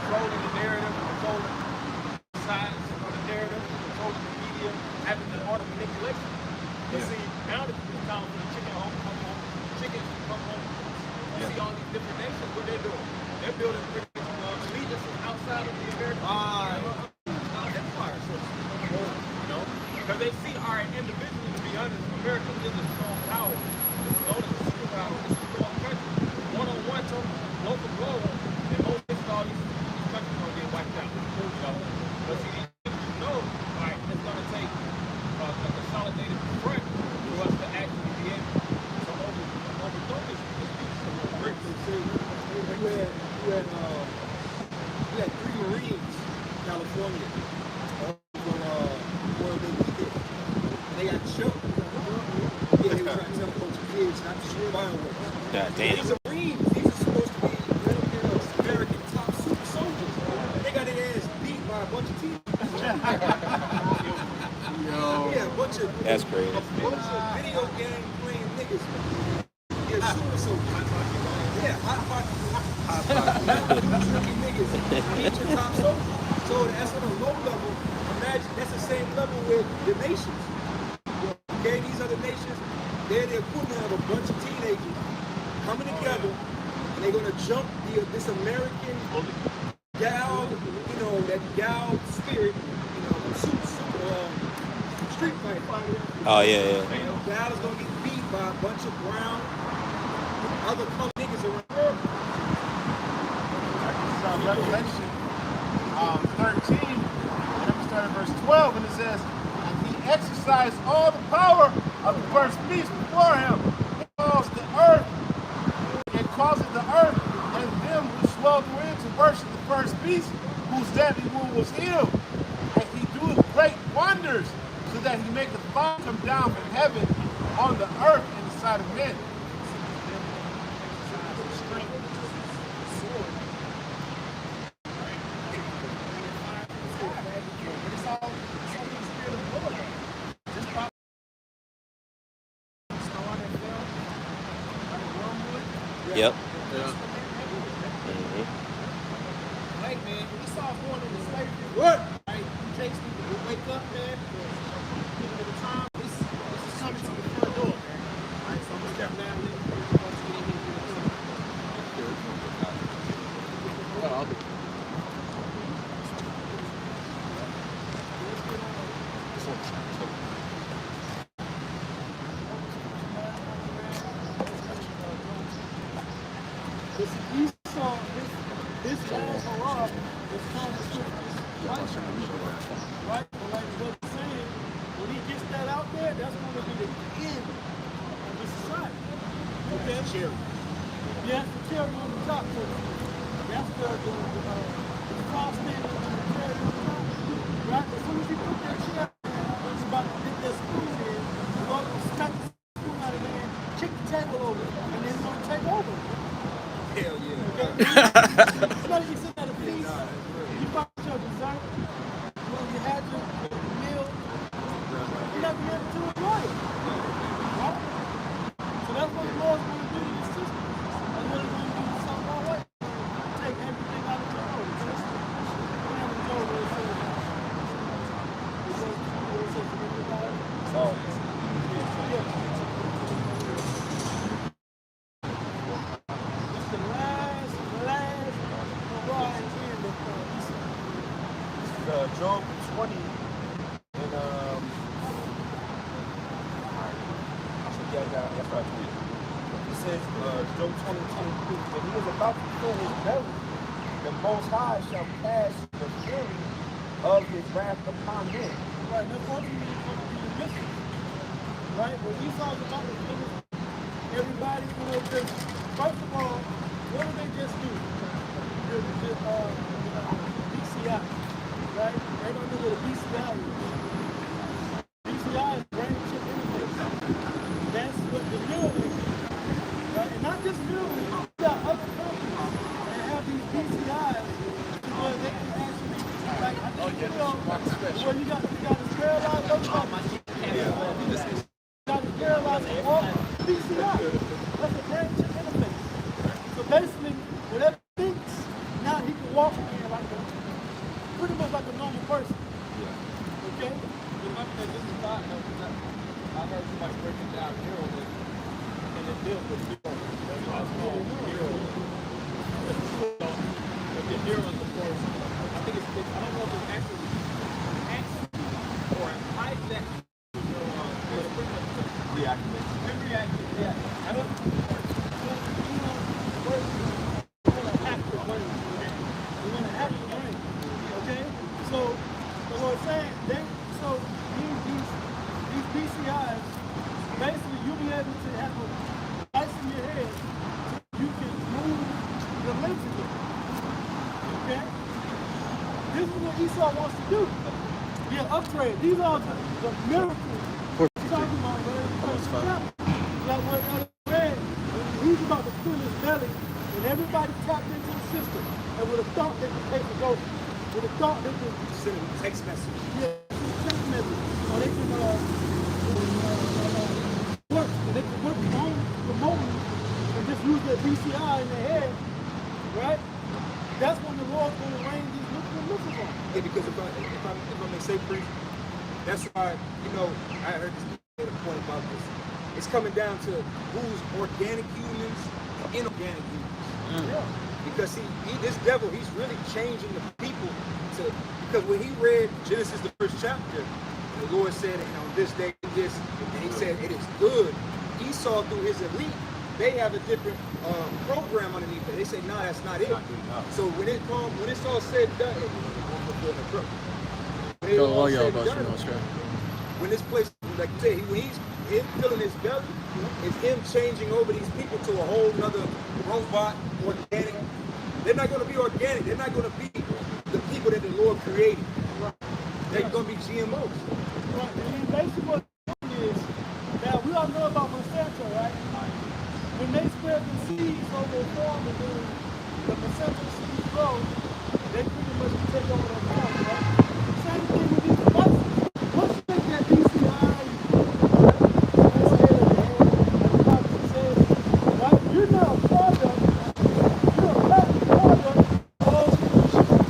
Controlling the narrative, controlling the science of the narrative, controlling the media, having the art of manipulation. But see, now that it's time for the chickens to come home, you see all these different nations, what they're doing. They're building allegiances outside of the American empire system. Because they see, all right, individually, to be honest, America is a strong power. It's known as a superpower. It's a strong country. One-on-one, local global, and most of all these countries are going to get wiped out. But see, all right, it's going to take a consolidated front for us to actually be able to overthrow this. We had 3 Marines in California. They got choked. Yeah, they were trying to tell a bunch of kids not to shoot fireworks. God damn. These are Marines. These are supposed to be American top super soldiers. They got their ass beat by a bunch of teenagers. Yeah, a bunch of That's crazy. a bunch of video game playing niggas. Yeah, super soldiers. Yeah, hot pocket niggas. Each your top soldier. So that's on a low level. Imagine that's the same level with the nations. Okay, these other nations, they're the equivalent of a bunch of teenagers coming together, and they're gonna jump this American gal, that gal spirit, street fight. Oh yeah. Gal is gonna get beat by a bunch of brown, other color niggas around the world. This is Revelation 13, and I'm starting verse 12, and it says, and he exercised all the power of the first beast before him, and causes the earth and them who swell therein to worship the first beast, whose deadly wound was healed. And he doeth great wonders, so that he maketh fire come down from heaven on the earth in the sight of men. Yep. Yeah. hey man, Esau going into slavery. What? Right? Jake's need to wake up, man. Give it a time. This is coming to the front door, man. Alright, so I'm gonna step down there. This Esau, this last hurrah is kind of right? But like what I'm saying, when he gets that out there, that's going to be the end of the society. Okay? Cherry. Yes, the cherry on the top. So that's the cross standing on the cherry on the top. Right? As soon as he put that cherry, he's about to get that spoon in, he's going to smack the spoon out of there, kick the table over, and then he's going to take over. Hell yeah. Especially you sit at a feast, you bought your dessert, when you had your meal, you never get to enjoy it. Right? So that's what the Lord's going to do to this system. That's what he's going to do to some of our way. Take everything out of your own. Just enjoy what it says. What it says to everybody. It's the last hurrah and end of Esau. Job 20 and that's right. It says Job 20:22, and he is about to fill his belly. The Most High shall cast the fury of his wrath upon him. Right, that's ultimately going to be the mission. Right? When Esau's about to finish everybody, just first of all, what do they just do? BCI. Right? Everybody know what a BCI is. BCI is brain chip interface. That's what the mill is. Right? And not just mill, you got other companies that have these BCIs where they can actually, like, I think where you got to sterilize those companies. Got to sterilize all BCI. That's a brain chip interface. So basically, whatever he thinks, now he can walk again like pretty much like a normal person. Okay? Remember that this is not, I heard somebody breaking down heroism, and it deals with heroism. That's why it's called heroism. But the heroes, of course, I think it's, I don't know if it's actually or implied that pretty much reactivate. Reactivate, yeah. I don't So the Lord's saying, these BCIs, basically you'll be able to have a device in your head so you can move your limbs again. Okay? This is what Esau wants to do. Be an upgrade. These are the miracles he's talking about, right? Like what Elder read, he's about to fill his belly, and everybody tapped into the system, and would have thought they could take the ghost. Would have thought they could Send him a text message. text message, or they can work, and they can work remotely and just use their BCI in their head, right? That's when the Lord's going to rain these missiles on. Yeah, because if I may say, priest, that's why, I heard this point about this. It's coming down to who's organic humans and inorganic humans. Yeah. Because this devil, he's really changing the people because when he read Genesis, the first chapter, the Lord said, on this day, this, and he said, it is good. Esau, through his elite, they have a different program underneath it. They say, no, that's not it. So when it's all said and done, when this place, like you say, when he's filling his belly, it's him changing over these people to a whole nother robot, organic. They're not going to be organic. They're not going to be the people that the Lord created. They're going to be GMOs. Right. And basically what is, now we all know about Monsanto, right? When they spread the seeds over a farm and then the Monsanto seeds grow, they pretty much take over the farm, right? Same thing with these devices. Once you make that BCI, right? You're now a product. You're a patent product of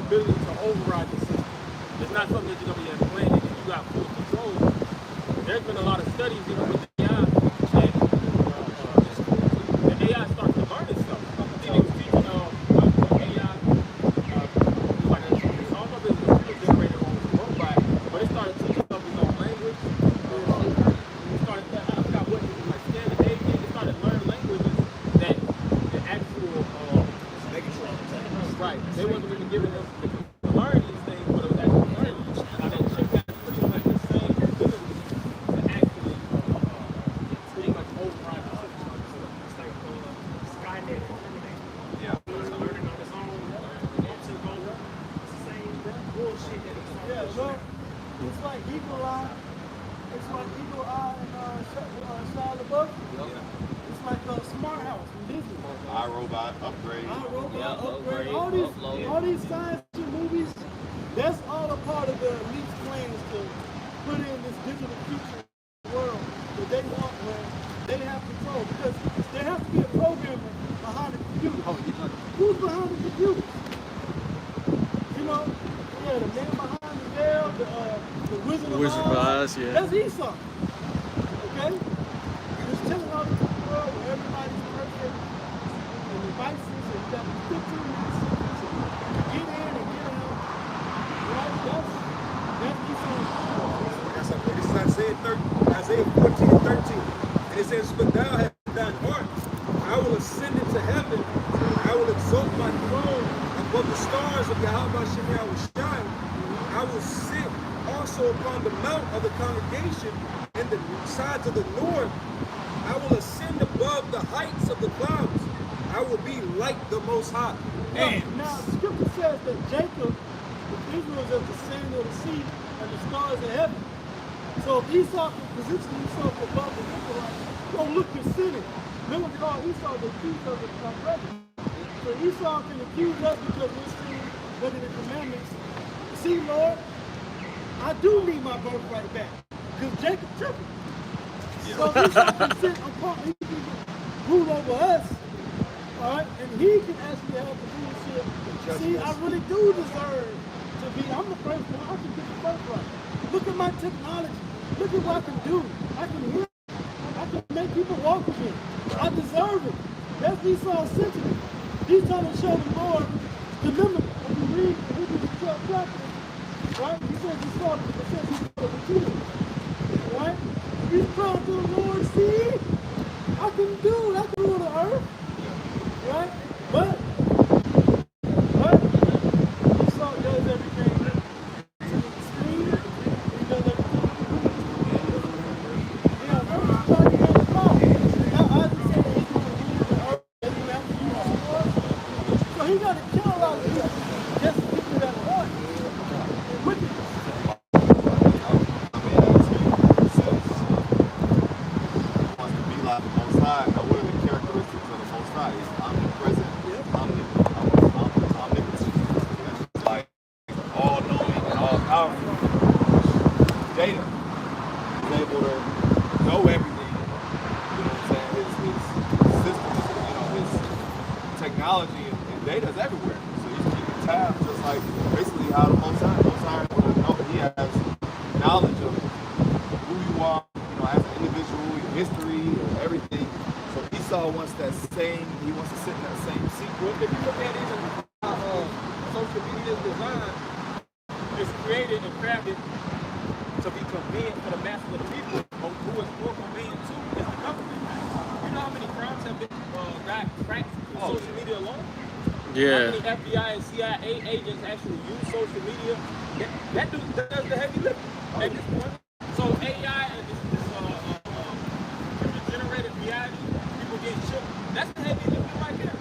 ability to override the system. It's not something that you're going to be implanted and you got full control. There's been a lot of studies, even with AI, that the AI starts to learn itself. They was teaching AI, it was like I don't know if it was a computer generated or a robot, but it started teaching itself its own language. It started, I forgot what, like standard A thing, it started learning languages that the actual, right, they wasn't even giving them to learn these things, but it was actually learning. Now that chip has pretty much the same ability to actually pretty much override the system. It's like Skynet or Terminator. Yeah. It's learning on its own, it took over. It's the same bullshit that it's Yeah, look, it's like Eagle Eye. It's like Eagle Eye and Shia LaBeouf. It's like a Smart House from Disney. iRobot, Upgrade. iRobot, Upgrade, Upload. all these science fiction movies, that's all a part of the elite's plans to put in this digital future world that they want where they have control. Because there has to be a programmer behind the computer. Who's behind the computer? You know, yeah, the man behind the veil, the Wizard of Oz. yeah. That's Esau. Okay? He's telling all this world where everybody's perfect and devices and you got 15 minutes to get in and get out. Right? That's Esau. That's what this is Isaiah 14 and 13. And it says, "But thou hast thine heart, I will ascend into heaven, I will exalt my throne above the stars of Yahweh Shemel will shine. I will sit also upon the mount of the congregation in the sides of the north. I will ascend above the heights of the clouds. I will be like the Most High." Now, the scripture says that Jacob, with Israel, is as the sand of the sea and the stars of heaven. So if Esau can position himself above the Israelites, don't look you're sinning. Remember, we call Esau the accuser of our brother. So Esau can accuse us because we're sinning, breaking the commandments. See, Lord, I do need my birthright back because Jacob tripping. So Esau can sit upon, he can rule over us, all right, and he can actually have the rulership. See, I really do deserve to be. I'm the first one. I can get the birthright. Look at my technology. Look at what I can do. I can heal. I can make people walk again. I deserve it. That's Esau's sentiment. He's trying to show the Lord. Remember, when you read the Hebrews 12 chapter, right? He says he saw the kingdom, right? He's crying to the Lord, see? I can do it. I can rule the earth, right? But Esau does everything to the extreme. He does everything to the extreme. Yeah, everybody has a problem. Now, Isaac said that he's going to rule the earth. Doesn't he have to use the sword? So he got to kill a lot of people just to get to that point. Wickedness. Wants to be like the Most High. Now, what are the characteristics of the Most High? He's omnipresent, omnipotent. It's like all-knowing and all-powerful. Data. He's able to know everything. You know what I'm saying? His systems, his technology and data is everywhere. So he's keeping tabs, just like basically how the Most High would know that he has knowledge of who you are, as an individual, your history, and everything. So Esau wants that same, he wants to sit in that same seat. Well, if you look at even how social media is designed, it's created and crafted to be convenient for the masses of the people, but who is more convenient to is the government. You know how many crimes have been got cracked through social media alone? Yeah. How many FBI and CIA agents actually use social media? That dude does the heavy lifting at this point. So AI and this generated reality, people get shook. That's the heavy lifting right there.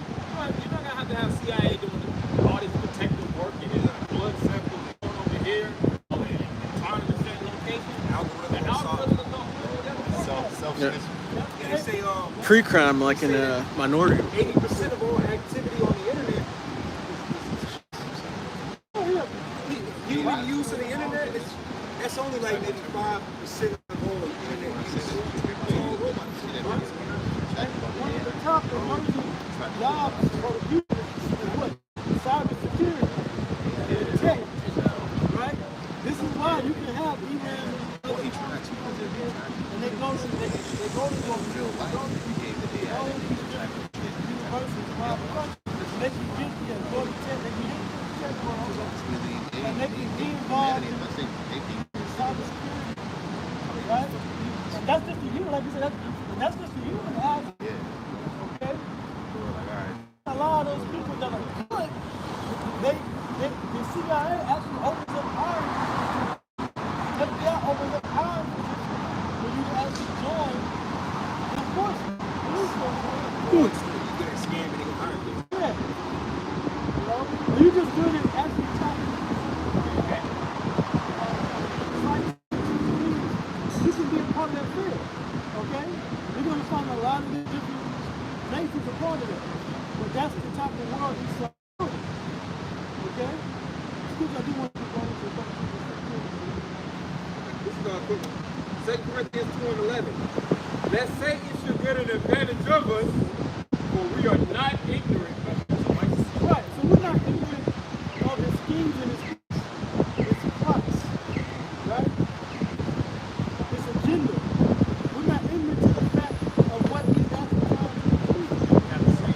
You're not gonna have to have CIA doing all this detective work and his blood samples going over here, finding the same location. The algorithm will know. Self-snitching. And they say Pre-crime, like in Minority. 80% of all activity on the internet, human use of the internet, that's only like maybe 5% of all internet use. One of the top emerging jobs for the future is what? Cybersecurity. that world, and they can be involved in cybersecurity, right? And that's just for you, like you said, that's just for you and us. Okay? A lot of those people that are good, the CIA actually opens up arms. FBI opens up arms for you to actually join the forces. Yeah. You know? Or you just good at actually talking. You can be a part of that field. Okay? You're going to find a lot of different nations a part of it. But that's the type of world he's supporting. Okay? Excuse me, I do want to go into the This is our quick one. 2 Corinthians 2:11. Let Satan should get an advantage of us, for we are not ignorant of his devices. right, so we're not ignorant of his schemes and his plots. Right? His agenda. We're not ignorant to the fact of what he's actually trying to do. You have to say,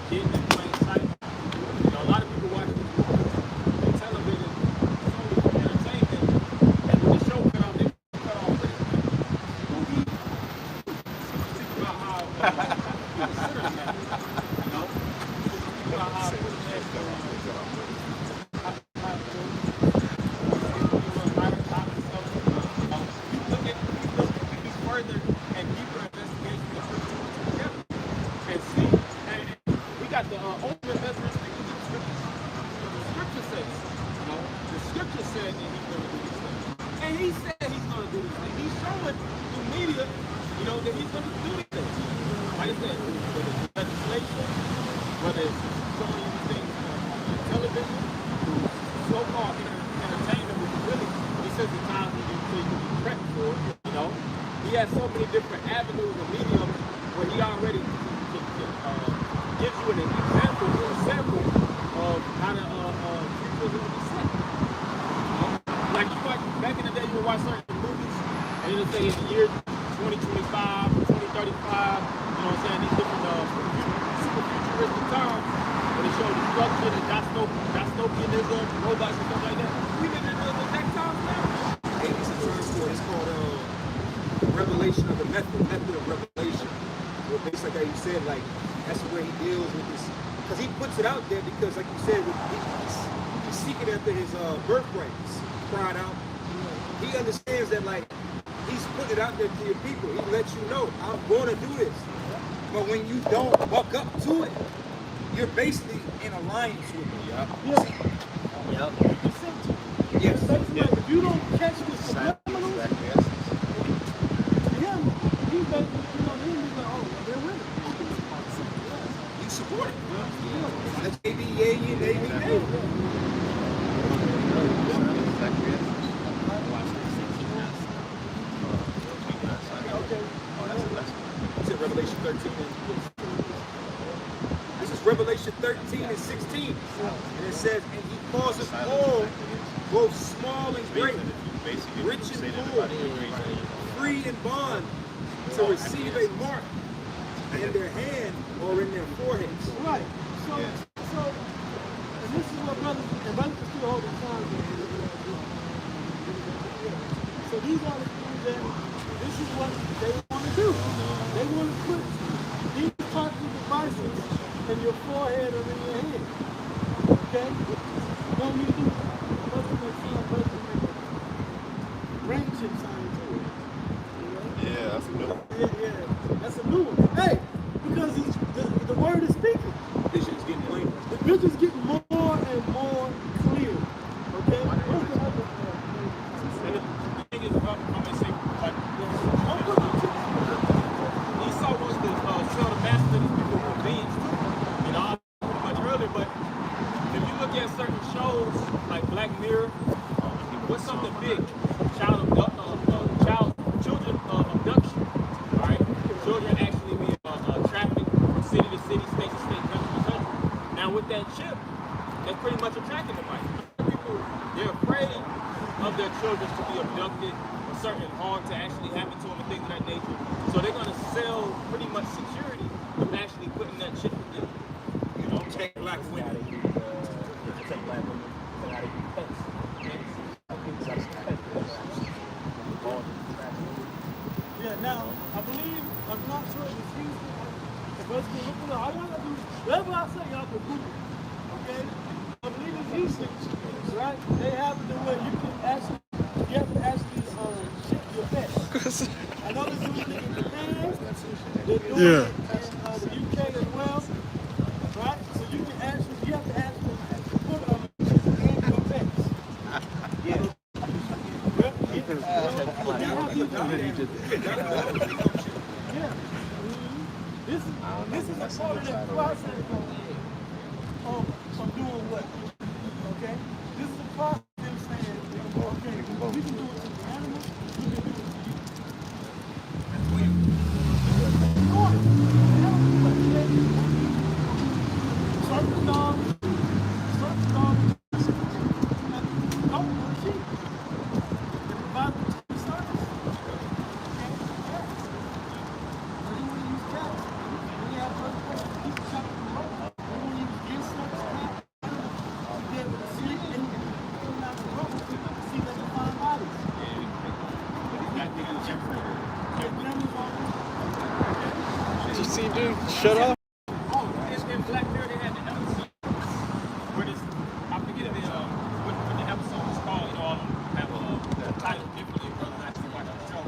hidden in plain sight. You know, a lot of people watch television solely for entertainment, and when the show cut off, they cut off pretty quick. Think about how considering that, you know? Think about how further and deeper investigation of Christianity together and see, and we got the ultimate measure sticking to the scriptures. The scripture says, you know, the scripture said that he's going to do these things. And he said he's going to do these things. He's showing through media, you know, that he's going to do these things. Like I said, whether it's legislation, whether it's showing you things on television, so-called entertainment, which really, he says the times when you can be prepped for, you know. He has so many different avenues and mediums where he already gives you an example or a sample of how to treat children to be sick. Like you watch, back in the day, you would watch certain movies, and it'll say in the year 2025, 2035, you know what I'm saying, these different super futuristic times, where they show destruction and dystopianism, robots and stuff like that. We live in the next time now. It's a term for it. It's called revelation of the method of revelation. Well, basically, like you said, like that's where he deals with this, because he puts it out there because, like you said, he's seeking after his birthright. He's cried out. He understands that, like, he's putting it out there to your people. He lets you know, I'm going to do this. But when you don't buck up to it, you're basically in alliance with me. Yeah. Yes. Basically, if you don't catch the subliminals, he's basically, you know, he's like, oh, well, they're winning. You support it. That's maybe yay, maybe nay. Revelation 13. This is Revelation 13 and 16. And it says, and he causes all, both small and great, rich and poor, free and bond, to receive a mark in their hand or in their foreheads. Right. So, and this is what brothers can still hold the time. So these are the things that, this is what they want to do. They want to put these types of devices in your forehead or in your head. Okay? You don't need to do brain chip science to it. Yeah, that's a new one. Yeah, that's a new one. Hey, because the word is speaking. This shit's getting plainer. The picture's getting more and more clear. Okay? What's the other And the thing is, I'm going to say, like, Esau wants to sell the master these people convenience. You know, pretty much earlier, but if you look at certain shows like Black Mirror, what's something big? Children abduction. All right, children actually being trafficked from city to city, state to state, country to country. Now with that chip, that's pretty much attracting the mic. People, they're afraid of their children to be abducted, or certain harm to actually happen to them, and things of that nature. So they're gonna sell pretty much security of actually putting that chip in them. You know, take black women. precincts, right? They have it to where you have to actually ship your pets. I know they're doing it in Japan. They're doing it in the UK as well, right? So you have to actually put chips in your pets. Yeah. This is a part of that process of doing what? Okay? This is a part of them saying, okay, we can do it to the animals, we can do it to you. Certain dogs, don't want to cheat. They provide the service. Okay? Yeah. So you want to use cats. When you have other people, you can shop them all. You want to use insects, cats, to be able to see and pull out the rope to see that they find bodies. Did you see, dude? Shut up. Oh, in Black Mirror they had the episode where this, I forget what the episode was called. You know, all of them have the title differently, but that's like a show.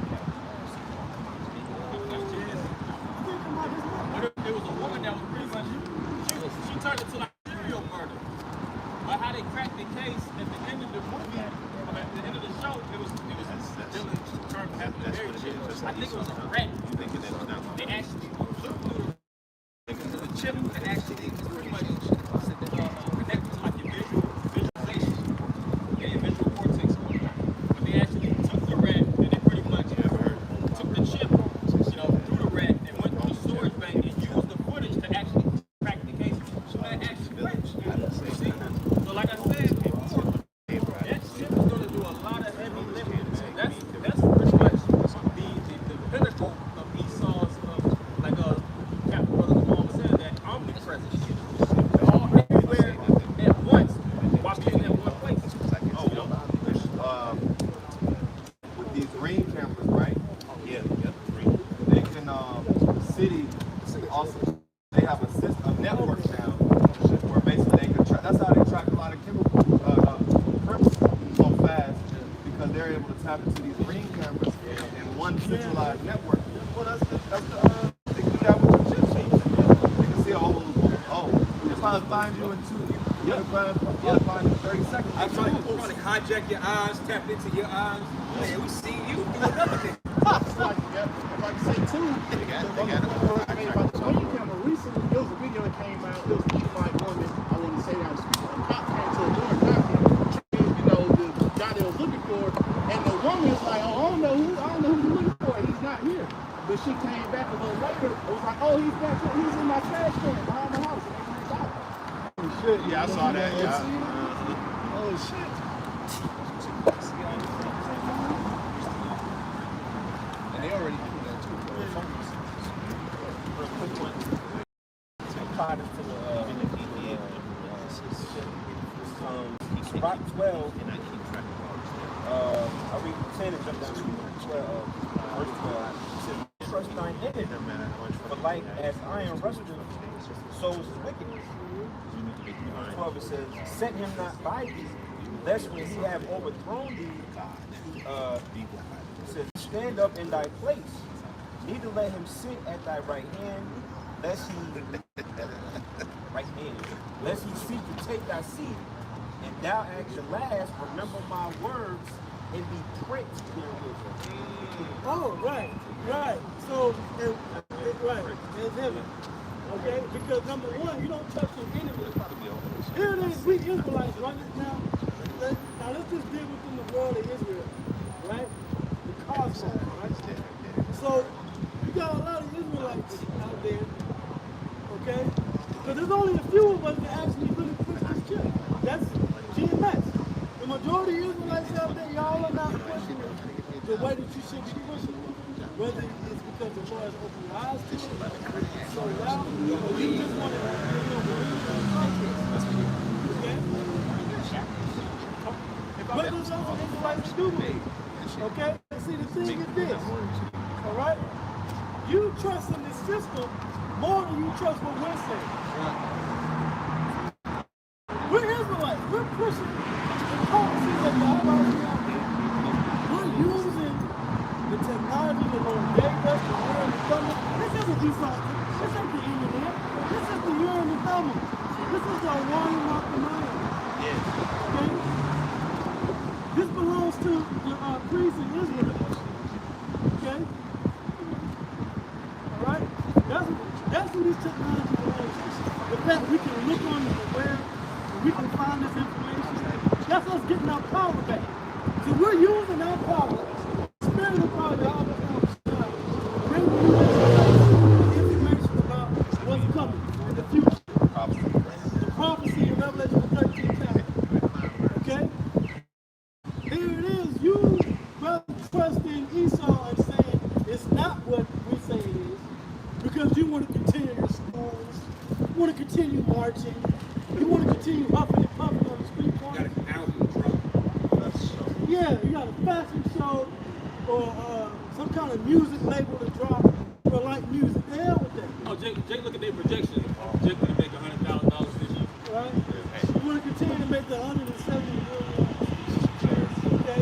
But it was a woman that was pretty much, she turned into like a serial murder. But how they cracked the case at the end of the movie, at the end of the show, it was Dylan turned out to be very chill. I think it was a rat. They actually looked through the chip and actually pretty much connected to like your visualization and your visual cortex. But they actually took the rat and they pretty much took the chip, through the rat and went through the storage bank and used the footage to actually crack the case. So that actually worked. See? So like I said before, that chip is going to do a lot of heavy lifting. That's pretty much the pinnacle of Esau's Captain Brother Kamal said, that omnipresent shit. All everywhere at once while being in one place. With these ring cameras, right? Yeah. They can city also they have a system, a network now where basically they can track. That's how they track a lot of chemical criminals so fast, because they're able to tap into these ring cameras in one centralized network. Well, that's the they can do that with the chips. They can see we'll probably find you in 2 years. We'll find you in 30 seconds. I'm trying to hijack your eyes, tap into your eyes. Man, we see you do another thing. It's like I say too, they got about the ring camera recently. There was a video that came out. There was a white woman. I want to say that the cop came to the door knocking. And, the guy they was looking for, and the woman was like, "Oh, I don't know who you're looking for. He's not here." But she came back a little later. It was like, "Oh, he's back. He's in my trash can behind the house." And they went out. Oh shit! Yeah, I saw that. Yeah. Oh shit! They already do that too. Tied us to the Rock 12. I read 10 and jump down to 12, verse 12. It says, "Trust thine enemy, for like as iron rusteth, so is his wickedness." Verse 12 it says, "Set him not by thee, lest when he have overthrown thee, it says, stand up in thy place, neither let him sit at thy right hand, lest he seek to take thy seat, and thou at the last remember my words and be pricked therewith." Oh, right. So, right, there's heaven. Okay? Because number one, you don't touch your enemy. Here it is, we Israelites, right? Now let's just deal within the world of Israel, right? The cosmos, right? So, you got a lot of Israelites out there, okay? Because there's only a few of us that actually really push this chip. That's GMS. The majority of Israelites out there, y'all are not pushing it the way that you should be pushing it. Whether it's because the Lord has opened your eyes to it, so loud, or you just want to okay? What does other Israelites do with it? Okay? See, the thing is this, all right? You trust in this system more than you trust what we're saying. We're Israelites. We're pushing the policies that God already out there. We're using the technology the Lord gave us, the urine and thermal. This isn't Esau. This ain't the internet. This is the urine and thermal. This is the Hawaii Makamaya. Okay? This belongs to the priests in Israel. Okay? Alright? That's what this technology belongs to. The fact we can look on the web and we can find this information, that's us getting our power back. So we're using our power, spiritual power that all of us have, bringing you this information about what's coming in the future. The prophecy in Revelation 13 chapter. Okay? Here it is. You brother trusting Esau and saying it's not what we say it is because you want to continue your schools, you want to continue marching, you want to continue huffing and puffing on the street corners. Got an album drop. Yeah, you got a fashion show or some kind of music label to drop for like music. The hell with that. Oh, Jake, look at their projections. Jake gonna make $100,000 this year. Right? You want to continue to make the 170 million. Okay?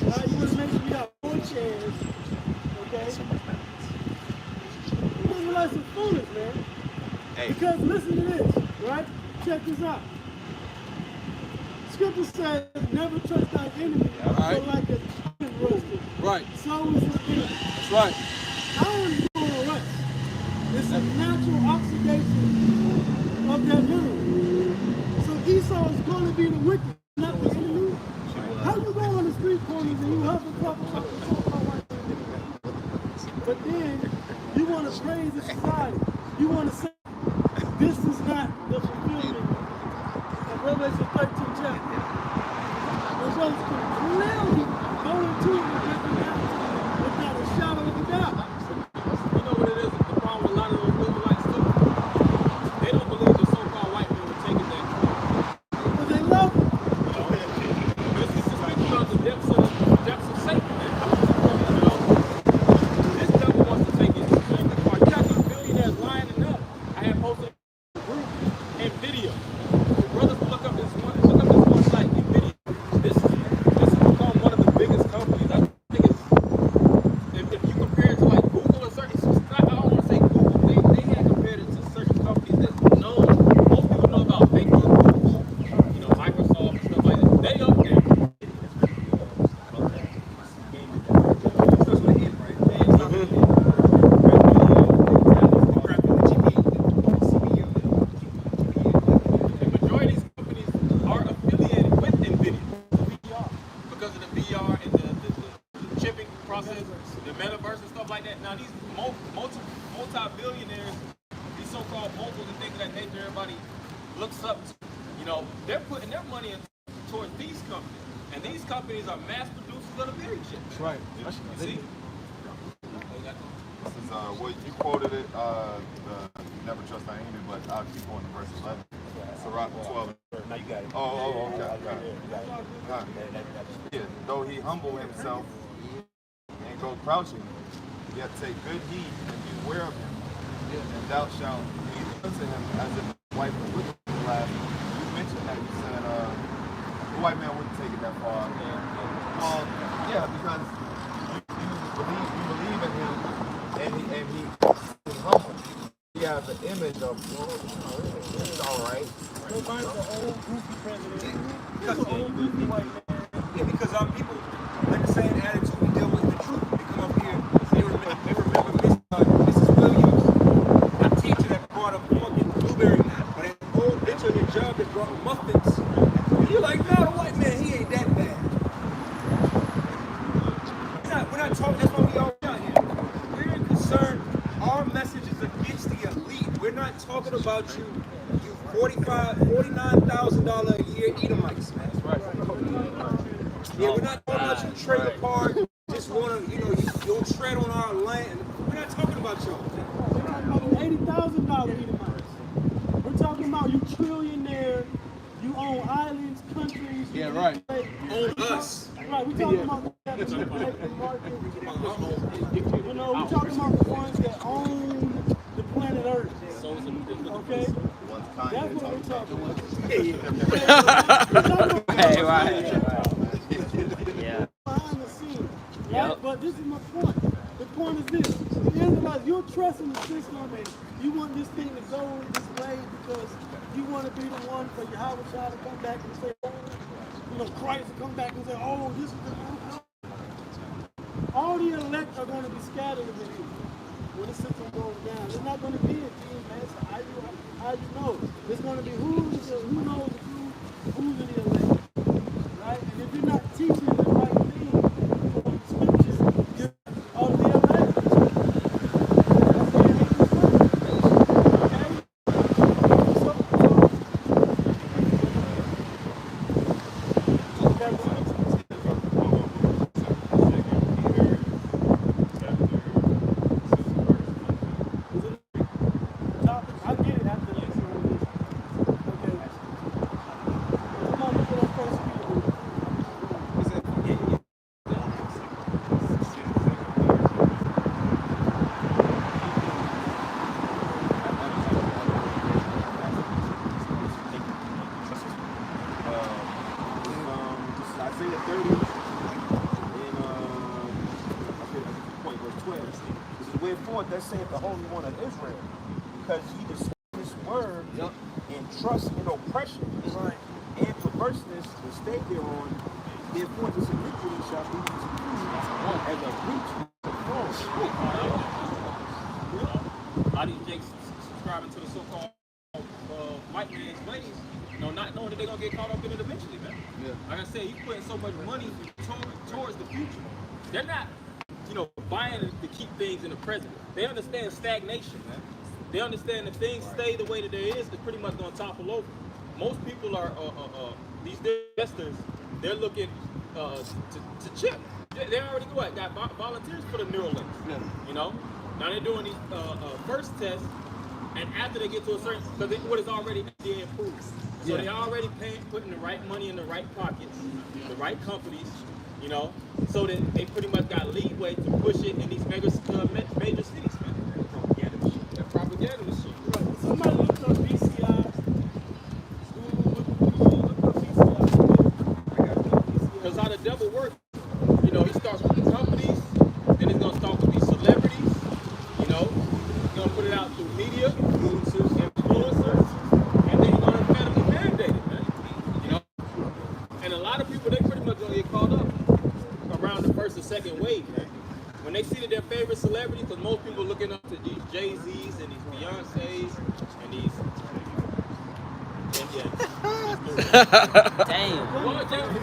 Right? You want to make sure you got 4 chairs. Okay? You realize it's foolish, man. Because listen to this, right? Check this out. Scripture says, never trust thy enemy, so like a chicken roasted. Right. So is the enemy. That's right. Iron is going to rust. It's a natural oxidation of that mineral. So Esau is going to be the wicked, not the enemy. How you go on the street corners and you huff and puff about the so-called white man? But then you want to praise the society. You want to say this is not the fulfillment of Revelation 13 chapter. Those others can clearly go into it without a shadow of a doubt. You know what it is? The problem with a lot of those Israelites too? They don't believe the so-called white man would take it that far. Because they love it. This is just like the depths of Satan, man. You know, this devil wants to take it extremely far. You got these billionaires lining up. I have posted a group and video. The brothers look up this one site and video. This is become one of the biggest companies. I think it's if you compare it to like Google or certain, I don't want to say Google. They had compared it to certain companies that's known. Most people know about Facebook, you know, Microsoft and stuff like that. They up there. The majority of these companies are affiliated with NVIDIA because of the VR and the chipping process, the metaverse and stuff like that. Now these multi-billionaires, these so-called moguls and things of that nature, everybody looks up to, you know, they're putting their money in towards these companies. And these companies are mass producers of the video chips. That's right. You see? This is well, you quoted it, never trust thy enemy, but I'll keep going to verse 11. Sirach 12. Now you got it. Oh, okay. Yeah, though he humble himself and go crouching, yet take good heed and beware of him, and thou shalt be unto him as if the white man would laugh. You mentioned that you said the white man wouldn't take it that far. Yeah, because you believe in him, and he is humble. He has the image of, it's all right. Nobody's the old goofy president. Because, Old goofy white man. yeah, because people like the same attitude we deal with the truth. They come up here, they remember Mrs. Williams, a teacher that brought a fucking blueberry, but an old bitch on your job that brought muffins. And you're like, no, the white man, he ain't that bad. We're not talking, that's why we all out here. We're concerned, our message is against the elite. We're not talking about you $49,000 a year Edomites, man. That's right. Yeah, we're not talking about you trailer park, just want to, you don't tread on our land. We're not talking about y'all. We're talking about $80,000 Edomites. We're talking about you trillionaire, you own islands, countries. Yeah, right. Own us. Right, we're talking about the market. You know, we're talking about the ones that own the planet Earth. Okay? That's what we're talking about. Right. Yeah. Behind the scenes, right? Yep. But this is my point. The point is this: the Israelites, you're trusting the system, and you want this thing to go this way because you want to be the one for Yahweh Shah to come back and say, oh, you know, Christ to come back and say, oh, this is the all the elect are going to be scattered in the east. When the system goes down, there's not going to be a GMS. How you know? There's going to be who knows the truth, who's in the elect, right? And if you're not teaching the right thing from the scriptures, you're all the elect. That's what it is. Okay? I get it after this. Okay. Come on, look at that first Peter. Isaiah 30 and verse 12. This is wherefore that saith the Holy One of Israel, because ye dispute his word and trust in oppression and perverseness to stay thereon, therefore this iniquity shall be to you as a breach of the throne. A lot of these jakes subscribing to the so-called white man's ways, you know, not knowing that they're gonna get caught up in it eventually, man. Yeah. Like I said, he's putting so much money towards the future. They're not, you know, buying to keep things in the present. They understand stagnation, man. They understand if things stay the way that there is, it's pretty much gonna topple over. Most people are these investors. They're looking to chip. They already got volunteers for the Neuralink. Yeah. You know, now they're doing these first tests, and after they get to a certain, because what is already FDA approved, so they already putting the right money in the right pockets, the right companies, you know, so that they pretty much got leeway to push it in these major cities, man. That propaganda machine. Right. Somebody look up BCI. Look up BCI. Because how the devil works, you know, he starts with the companies, then he's going to start with these celebrities, you know, he's going to put it out through media, influencers, and then he's going to federally mandate it, man. You know, and a lot of people, they pretty much going to get caught up around the first or second wave, man. When they see that their favorite celebrities, because most people looking up to these Jay-Z's and these Beyoncé's and these, and Damn. well, they could be.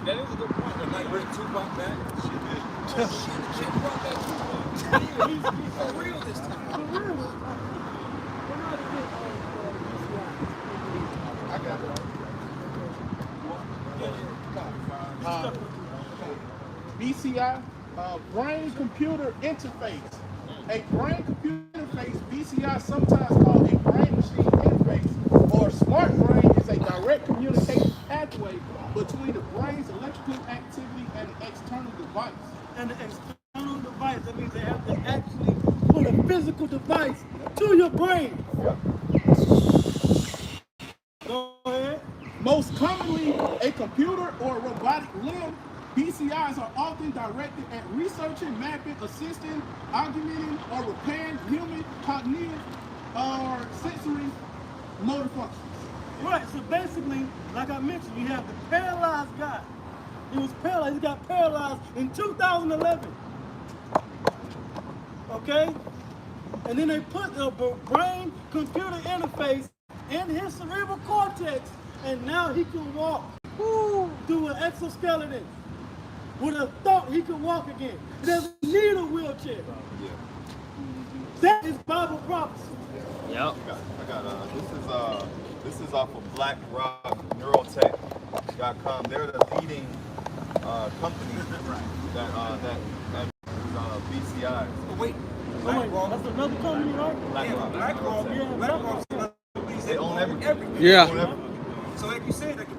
That is a good point. They might bring Tupac back. Shit brought back Tupac. He's for real this time. I got it. BCI, brain-computer interface. A brain-computer interface, BCI, sometimes called a brain-machine interface, or smart brain, is a direct communication pathway between the brain's electrical activity and the external device. And the external device, that means they have to actually put a physical device to your brain. Go ahead. Most commonly, a computer or a robotic limb. BCIs are often directed at researching, mapping, assisting, augmenting, or repairing human cognitive or sensory motor functions. Right, so basically, like I mentioned, you have the paralyzed guy. He was paralyzed, he got paralyzed in 2011. Okay? And then they put the brain-computer interface in his cerebral cortex, and now he can walk through an exoskeleton. With a thought he could walk again. He doesn't need a wheelchair. That is Bible prophecy. Yep. I got this is off of BlackRockNeurotech.com. They're the leading company that BCI. Oh, wait. That's another company, right? BlackRock. They own everything. Yeah. They own everything. So like you said, like the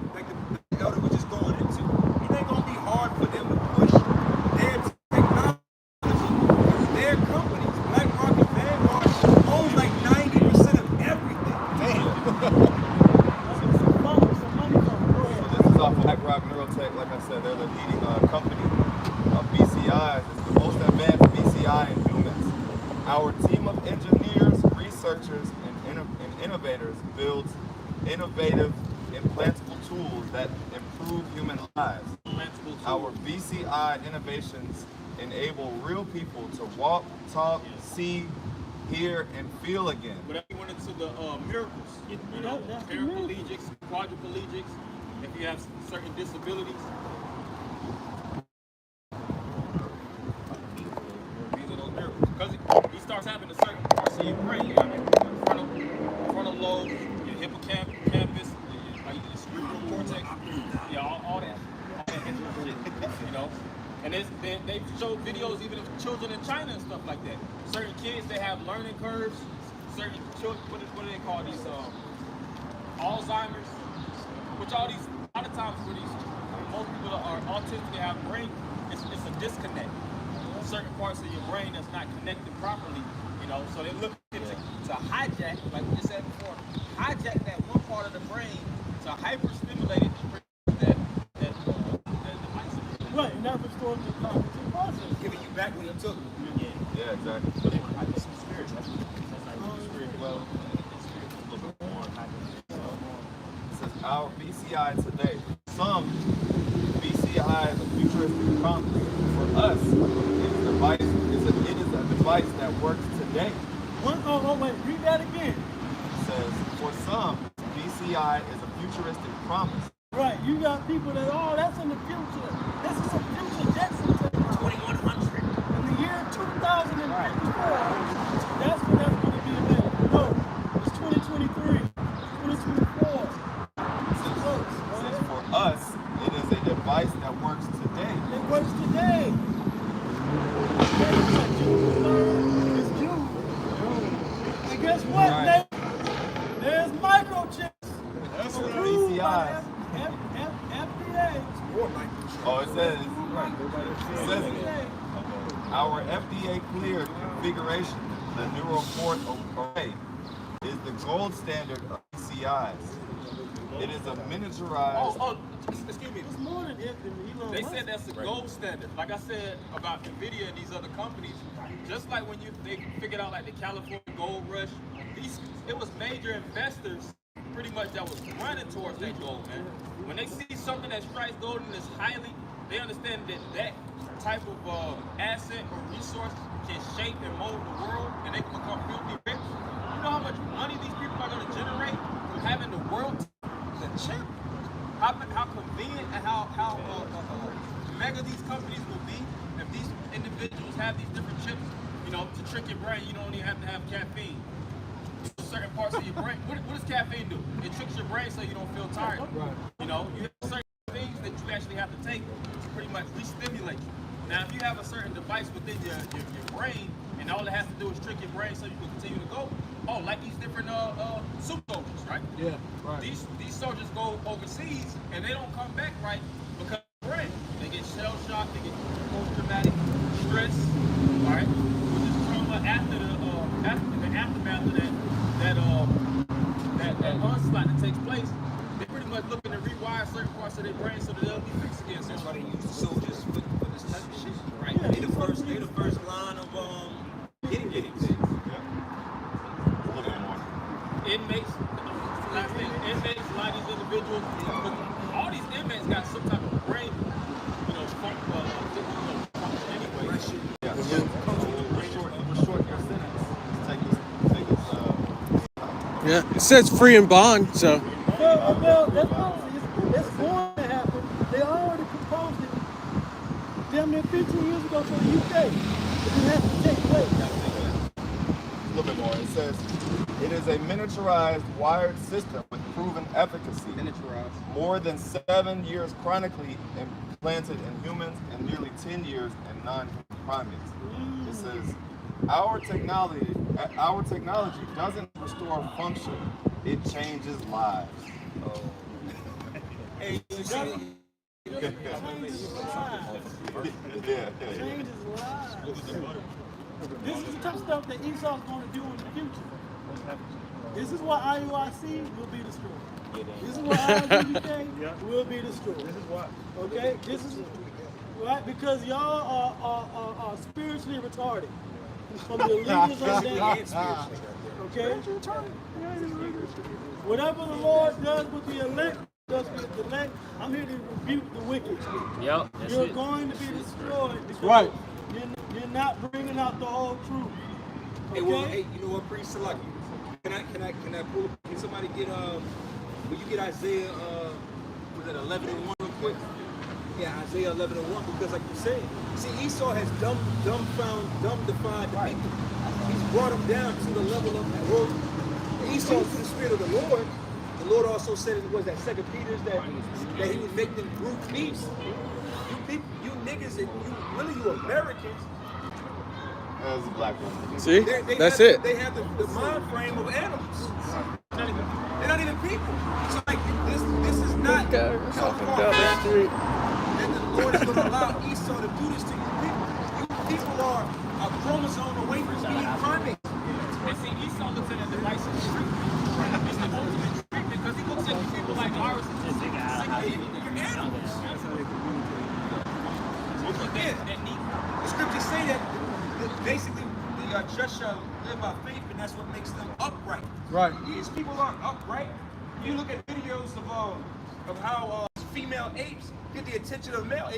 elder was just going into, it ain't gonna be hard for them to push their technology through their researchers and innovators builds innovative implantable tools that improve human lives. Our BCI innovations enable real people to walk, talk, see, hear, and feel again. But we went into the miracles, you know, paraplegics, quadriplegics, if you have certain disabilities. These are those miracles. Because he starts having a certain parts of your brain. You got frontal lobe, your hippocampus, your cerebral cortex, all that you know. And they showed videos even of children in China and stuff like that. Certain kids, they have learning curves. Certain children, what do they call these? Alzheimer's. Which a lot of times for these, most people are autistic, they have brain, it's a disconnect. Certain parts of your brain that's not connected properly, you know. So they're looking to hijack, like we just said before, hijack that one part of the brain to hyper-stimulate it that device. Right, and that restores the cognitive process. Giving you back what you took. Yeah, exactly. Well, it says our BCI today. Some BCI is a futuristic promise. For us, it is a device that works today. Wait, read that again. It says, for some, BCI is a futuristic promise. Right, you got people that, that's in the future. This is a future Jetson technology. 2100. In the year 2054, that's when that's going to be available. No, it's 2023, 2024. Says for us, it is a device that works today. It works today. It's June. And guess what, Right. Nate? There's microchips. That's Approved by BCIs. FDA. Oh, it says it. Our FDA cleared configuration, the neural port array, is the gold standard of BCIs. It is a miniaturized. Excuse me. It's more than Elon They Musk. said that's the gold standard. Like I said about Nvidia and these other companies, just like when they figured out like the California gold rush, it was major investors pretty much that was running towards that gold, man. When they see something that strikes gold and is highly, they understand that type of asset or resource can shape and mold the world, and they can become filthy rich. You know how much money these people are going to generate from having the world the chip? How convenient and how mega these companies will be if these individuals have these different chips, you know, to trick your brain. You don't even have to have caffeine. Certain parts of your brain. What does caffeine do? It tricks your brain so you don't feel tired. Right. You know, you have certain things that you actually have to take to pretty much re-stimulate you. Now, if you have a certain device within your brain, and all it has to do is trick your brain so you can continue to go, like these different super soldiers, right? Yeah, right. These soldiers go overseas and they don't come back right because of the brain. They get shell shocked, they get post-traumatic stress, all right? Which is trauma after the aftermath of that onslaught that takes place. They're pretty much looking to rewire certain parts of their brain so that they'll be fixed again. So That's why they use the soldiers for this type of shit. right? Yeah, they the first line of getting things. Inmates, last thing, inmates, a lot of these individuals, all these inmates got some type of brain, function anyway. Yeah, we're short your sentence. Take us. Yeah, it says free and bond, so. Well, that's going to happen. They already proposed it damn near 15 years ago for the UK. It has to take place. A little bit more. It says, it is a miniaturized wired system with proven efficacy. Miniaturized. More than 7 years chronically implanted in humans and nearly 10 years in non-human primates. It says, our technology doesn't restore function, it changes lives. Hey, you see it? Changes lives. This is the tough stuff that Esau's going to do in the future. This is why IUIC will be destroyed. This is why IUUK will be destroyed. This is why. Okay? This is right because y'all are spiritually retarded. From the leaders on down. Okay? Whatever the Lord does with the elect, does with the elect, I'm here to rebuke the wicked. Yep, that's You're it. going to be destroyed because Right. you're not bringing out the whole truth. Hey, well, Okay? hey, you know what, Priest Select? Can I pull? Can somebody get will you get Isaiah was it 11:1 real quick? Yeah, Isaiah 11:1, because like you said, see, Esau has defied the people. He's brought them down to the level of glory. Esau to the spirit of the Lord. The Lord also said it was that 2 Peter's that he would make them brute beasts. You people, you niggas, and you Americans. That was a black woman. See? They That's have, it. They have the mind frame of animals. They're not even people. So like this is not so far back that the Lord is going to allow Esau to do this to you people. You people are a chromosome away from being primates. And see, Esau looks at a device as treatment. It's the ultimate treatment because he looks at people like ours. You're animals. The scriptures say that basically the just shall live by faith, and that's what makes them upright. Right. These people aren't upright. You look at videos of how female apes get the attention of male apes.